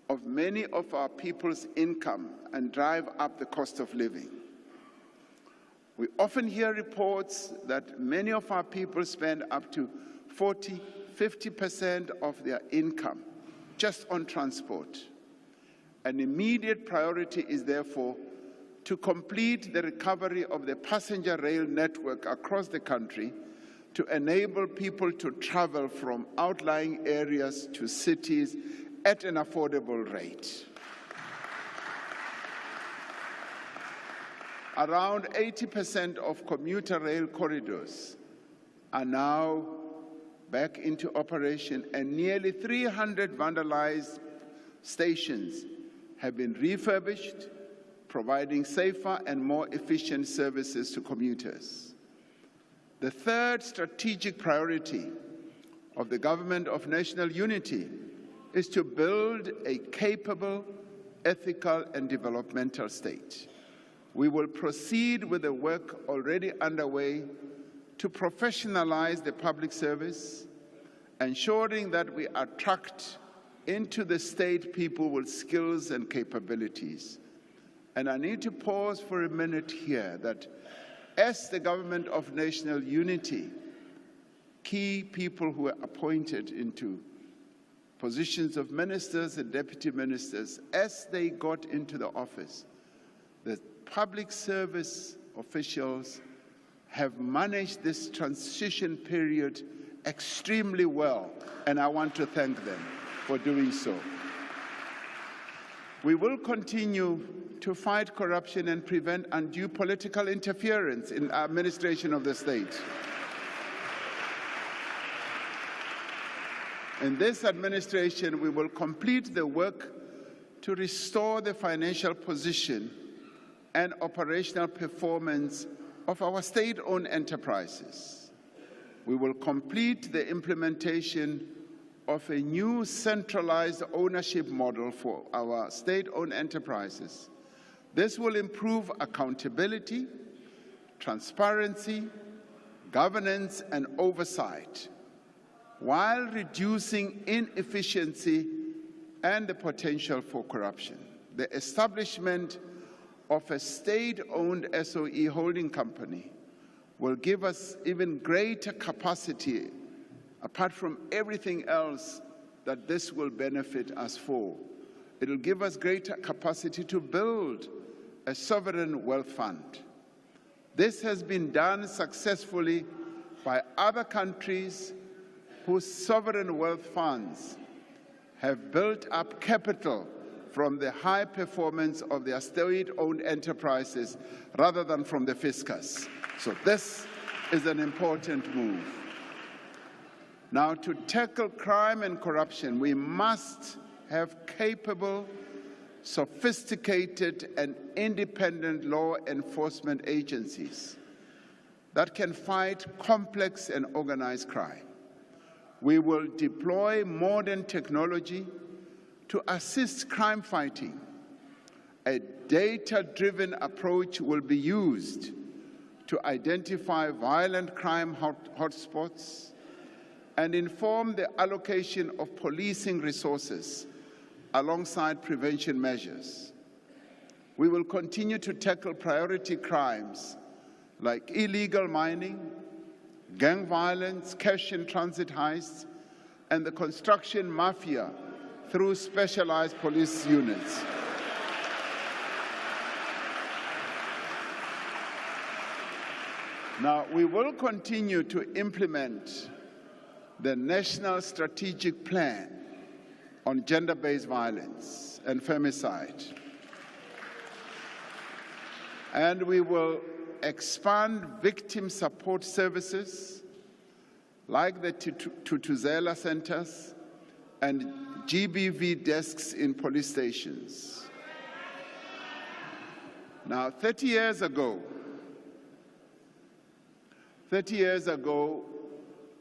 of many of our people's income and drive up the cost of living. We often hear reports that many of our people spend up to 40–50% of their income just on transport. An immediate priority is therefore to complete the recovery of the passenger rail network across the country to enable people to travel from outlying areas to cities at an affordable rate. Around 80% of commuter rail corridors are now back into operation, and nearly 300 vandalized stations have been refurbished, providing safer and more efficient services to commuters. The third strategic priority of the Government of National Unity is to build a capable, ethical, and developmental state. We will proceed with the work already underway to professionalize the public service, ensuring that we attract into the state people with skills and capabilities. And I need to pause for a minute here that as the Government of National Unity, key people who are appointed into positions of ministers and deputy ministers, as they got into the office, the public service officials have managed this transition period extremely well, and I want to thank them for doing so. We will continue to fight corruption and prevent undue political interference in the administration of the state. In this administration, we will complete the work to restore the financial position and operational performance of our state-owned enterprises. We will complete the implementation of a new centralized ownership model for our state-owned enterprises. This will improve accountability, transparency, governance, and oversight, while reducing inefficiency and the potential for corruption. The establishment of a state-owned SOE holding company will give us even greater capacity, apart from everything else that this will benefit us for. It will give us greater capacity to build a sovereign wealth fund. This has been done successfully by other countries whose sovereign wealth funds have built up capital from the high performance of their state-owned enterprises rather than from the fiscus. So this is an important move. Now, to tackle crime and corruption, we must have capable, sophisticated, and independent law enforcement agencies that can fight complex and organized crime. We will deploy modern technology to assist crime fighting. A data-driven approach will be used to identify violent crime hotspots and inform the allocation of policing resources alongside prevention measures. We will continue to tackle priority crimes like illegal mining, gang violence, cash-in-transit heists, and the construction mafia through specialized police units. Now, we will continue to implement the National Strategic Plan on Gender-Based Violence and Femicide. And we will expand victim support services like the Tutuzela centers and GBV desks in police stations. Now, 30 years ago,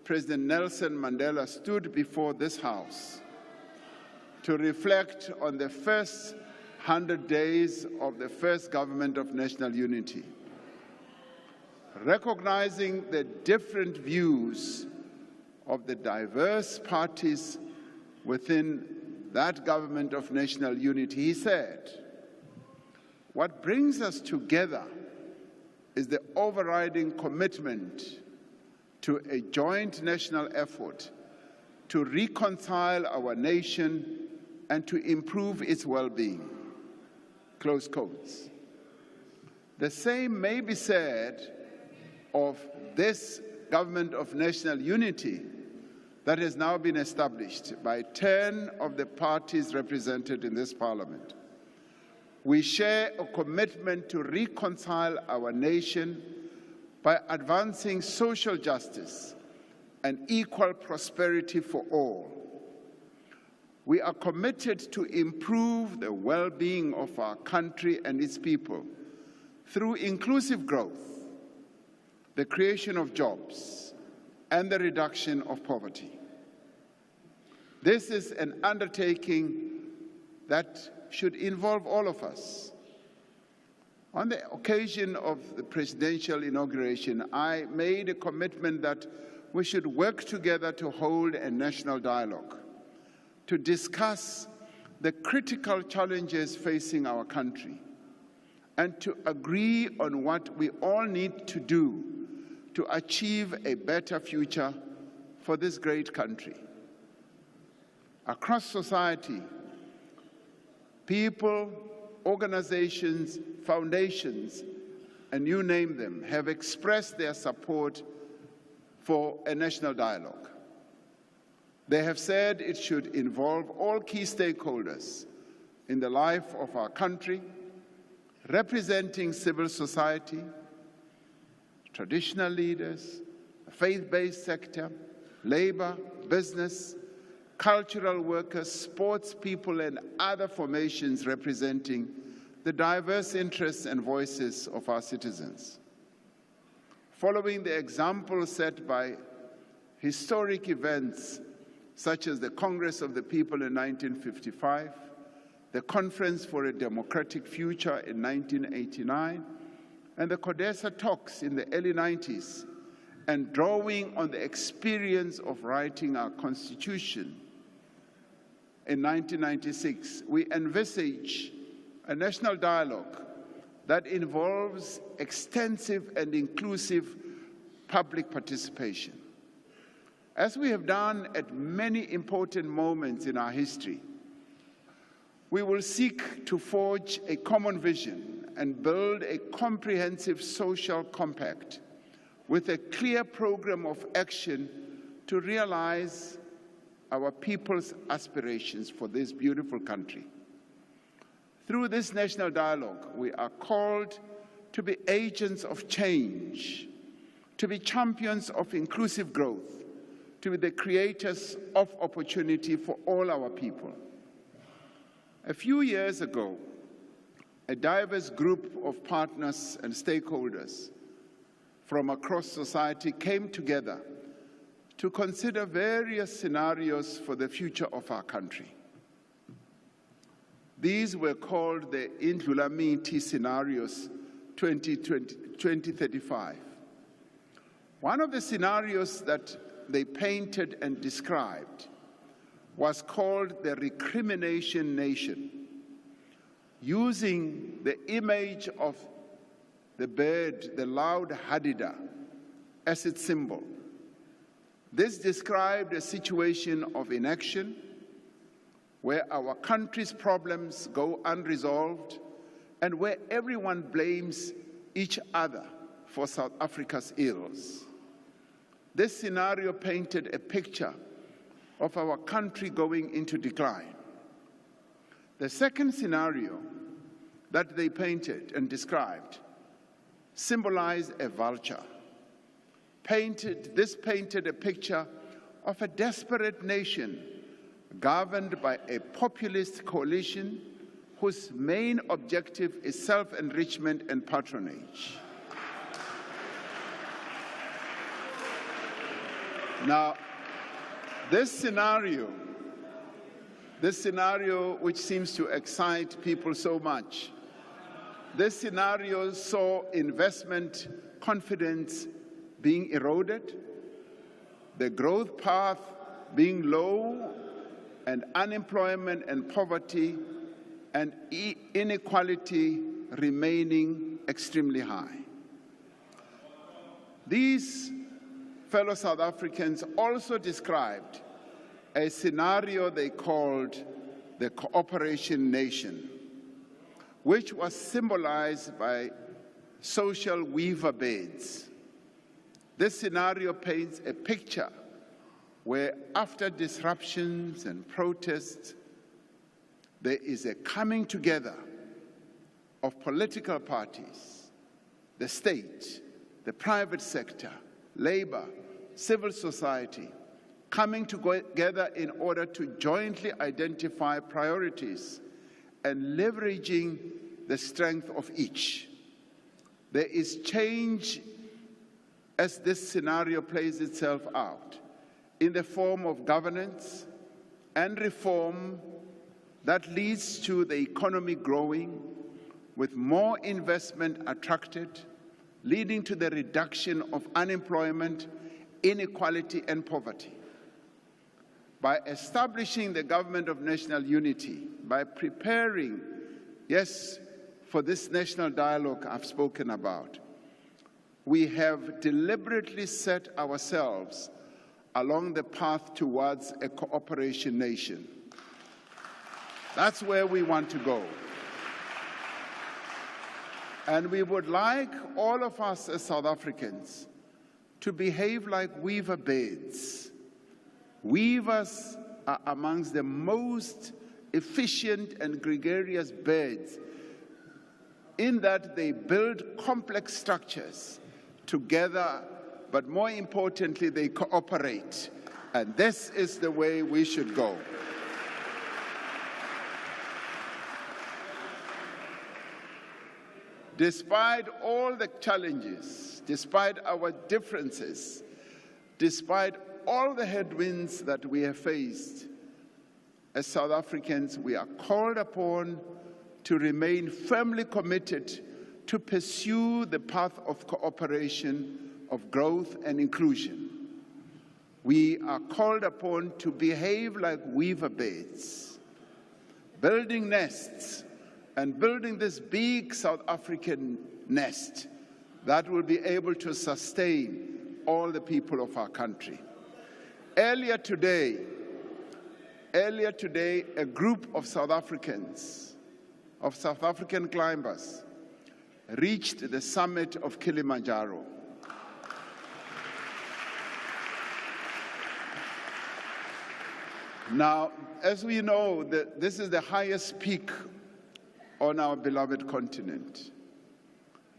President Nelson Mandela stood before this House to reflect on the first 100 days of the first government of national unity. Recognizing the different views of the diverse parties within that government of national unity, he said, "What brings us together is the overriding commitment to a joint national effort to reconcile our nation and to improve its well-being." Close quotes. The same may be said of this government of national unity that has now been established by 10 of the parties represented in this parliament. We share a commitment to reconcile our nation by advancing social justice and equal prosperity for all. We are committed to improve the well-being of our country and its people through inclusive growth, the creation of jobs, and the reduction of poverty. This is an undertaking that should involve all of us. On the occasion of the presidential inauguration, I made a commitment that we should work together to hold a national dialogue, to discuss the critical challenges facing our country, and to agree on what we all need to do to achieve a better future for this great country. Across society, people, organizations, foundations, and you name them, have expressed their support for a national dialogue. They have said it should involve all key stakeholders in the life of our country, representing civil society, traditional leaders, the faith-based sector, labor, business, cultural workers, sports people, and other formations representing the diverse interests and voices of our citizens. Following the example set by historic events such as the Congress of the People in 1955, the Conference for a Democratic Future in 1989, and the CODESA talks in the early 90s, and drawing on the experience of writing our Constitution in 1996, we envisage a national dialogue that involves extensive and inclusive public participation. As we have done at many important moments in our history, we will seek to forge a common vision and build a comprehensive social compact with a clear program of action to realize our people's aspirations for this beautiful country. Through this national dialogue, we are called to be agents of change, to be champions of inclusive growth, to be the creators of opportunity for all our people. A few years ago, a diverse group of partners and stakeholders from across society came together to consider various scenarios for the future of our country. These were called the Indlulamiti Scenarios 2035. One of the scenarios that they painted and described was called the recrimination nation, using the image of the bird, the loud hadida, as its symbol. This described a situation of inaction where our country's problems go unresolved and where everyone blames each other for South Africa's ills. This scenario painted a picture of our country going into decline. The second scenario that they painted and described symbolized a vulture. This painted a picture of a desperate nation governed by a populist coalition whose main objective is self-enrichment and patronage. Now, this scenario which seems to excite people so much, this scenario saw investment confidence being eroded, the growth path being low, and unemployment and poverty and inequality remaining extremely high. These fellow South Africans also described a scenario they called the cooperation nation, which was symbolized by social weaver beds. This scenario paints a picture where, after disruptions and protests, there is a coming together of political parties, the state, the private sector, labor, civil society, coming together in order to jointly identify priorities and leveraging the strength of each. There is change as this scenario plays itself out in the form of governance and reform that leads to the economy growing, with more investment attracted, leading to the reduction of unemployment, inequality, and poverty. By establishing the government of national unity, by preparing, yes, for this national dialogue I've spoken about, we have deliberately set ourselves along the path towards a cooperation nation. That's where we want to go. And we would like all of us as South Africans to behave like weaver beds. Weavers are amongst the most efficient and gregarious birds in that they build complex structures together, but more importantly, they cooperate. And this is the way we should go. Despite all the challenges, despite our differences, despite all the headwinds that we have faced, as South Africans, we are called upon to remain firmly committed to pursue the path of cooperation, of growth and inclusion. We are called upon to behave like weaver beds, building nests and building this big South African nest that will be able to sustain all the people of our country. Earlier today, a group of South Africans, of South African climbers, reached the summit of Kilimanjaro. Now, as we know, this is the highest peak on our beloved continent.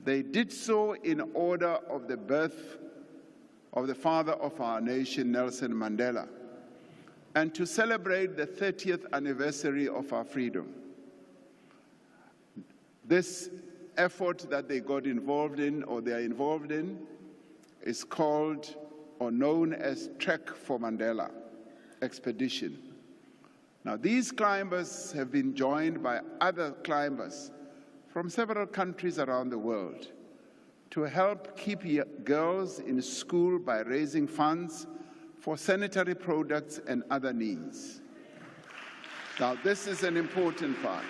They did so in honor of the birth of the father of our nation, Nelson Mandela, and to celebrate the 30th anniversary of our freedom. This effort that they got involved in, or they are involved in, is called or known as Trek for Mandela expedition. Now, these climbers have been joined by other climbers from several countries around the world to help keep girls in school by raising funds for sanitary products and other needs. Now, this is an important part.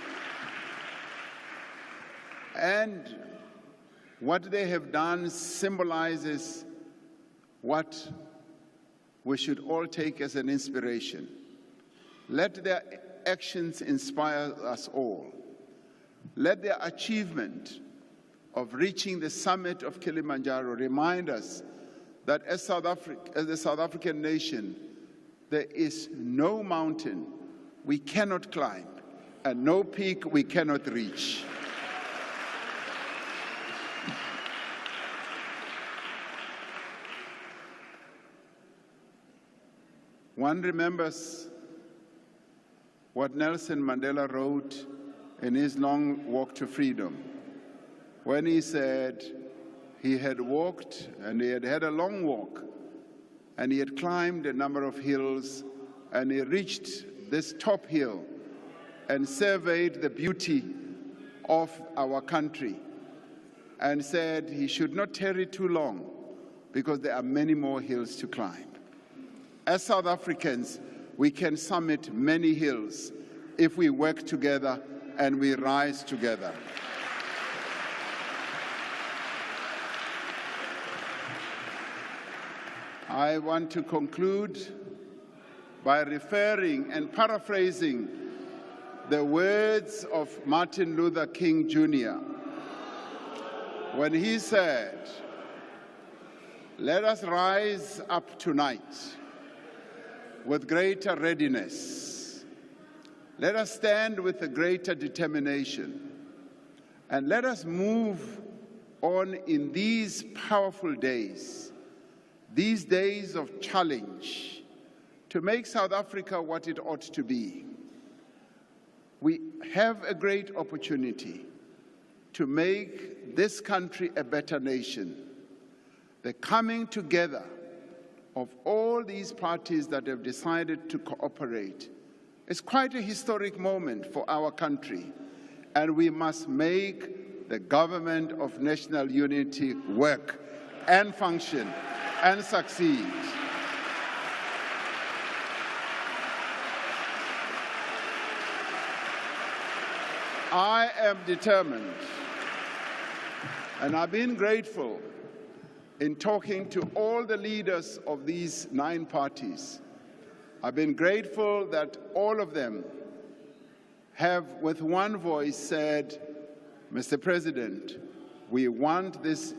And what they have done symbolizes what we should all take as an inspiration. Let their actions inspire us all. Let their achievement of reaching the summit of Kilimanjaro remind us that as the South African nation, there is no mountain we cannot climb and no peak we cannot reach. One remembers what Nelson Mandela wrote in his long walk to freedom, when he said he had walked and he had had a long walk and he had climbed a number of hills and he reached this top hill and surveyed the beauty of our country and said he should not tarry too long because there are many more hills to climb. As South Africans, we can summit many hills if we work together and we rise together. I want to conclude by referring and paraphrasing the words of Martin Luther King Jr. when he said, "Let us rise up tonight with greater readiness. Let us stand with a greater determination, and let us move on in these powerful days, these days of challenge, to make South Africa what it ought to be. We have a great opportunity to make this country a better nation. The coming together of all these parties that have decided to cooperate is quite a historic moment for our country, and we must make the government of national unity work and function and succeed. I am determined, and I've been grateful in talking to all the leaders of these 9 parties. I've been grateful that all of them have, with one voice, said, "Mr. President, we want this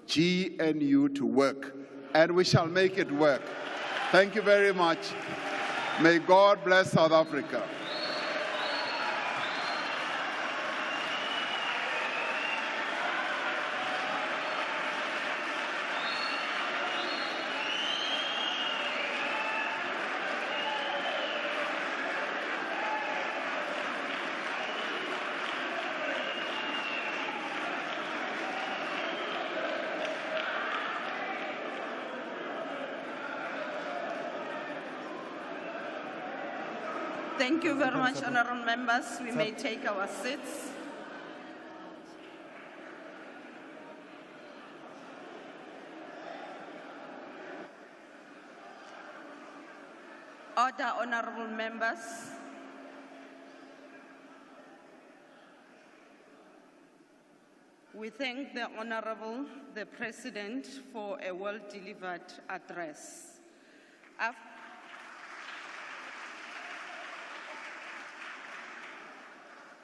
GNU to work, and we shall make it work." Thank you very much. May God bless South Africa. Thank you very much, honourable members. We may take our seats. Order, honourable members. We thank the Honourable, the President, for a well-delivered address.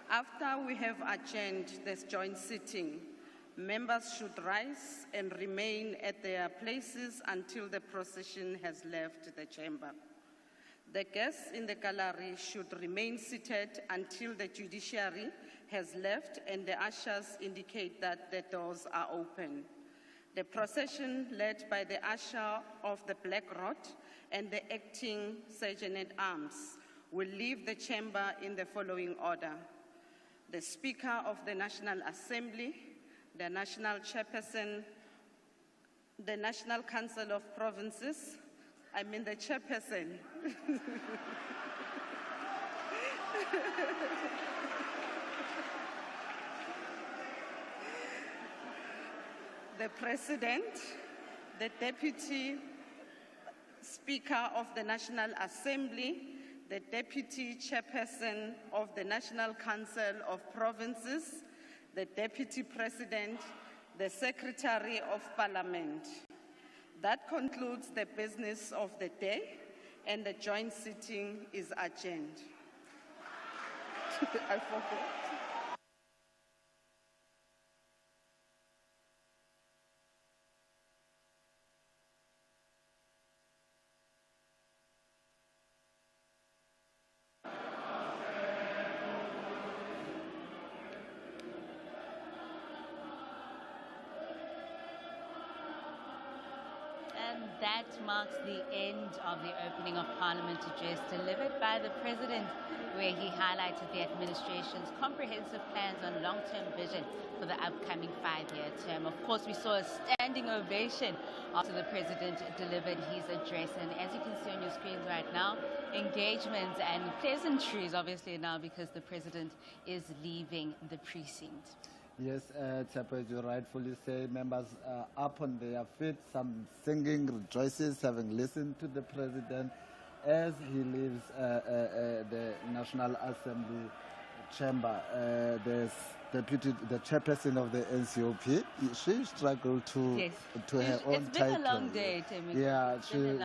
After we have adjourned this joint sitting, members should rise and remain at their places until the procession has left the chamber. The guests in the gallery should remain seated until the judiciary has left and the ushers indicate that the doors are open. The procession, led by the usher of the Black Rod and the acting Sergeant-at-Arms, will leave the chamber in the following order: the Speaker of the National Assembly, the National Chairperson the National Council of Provinces, the chairperson. The President, the Deputy Speaker of the National Assembly, the Deputy Chairperson of the National Council of Provinces, the Deputy President, the Secretary of Parliament. That concludes the business of the day, and the joint sitting is adjourned. I forgot. That marks the end of the opening of Parliament address delivered by the President, where he highlighted the administration's comprehensive plans on long-term vision for the upcoming 5-year term. Of course, we saw a standing ovation after the President delivered his address, and as you can see on your screens right now, engagement and pleasantries obviously now, because the President is leaving the precinct. Yes, Tsepo, as you rightfully say, members are up on their feet, some singing, rejoices, having listened to the President as he leaves the National Assembly chamber. The chairperson of the NCOP, she struggled to her own title. It's been a long day, Timmy. Yeah,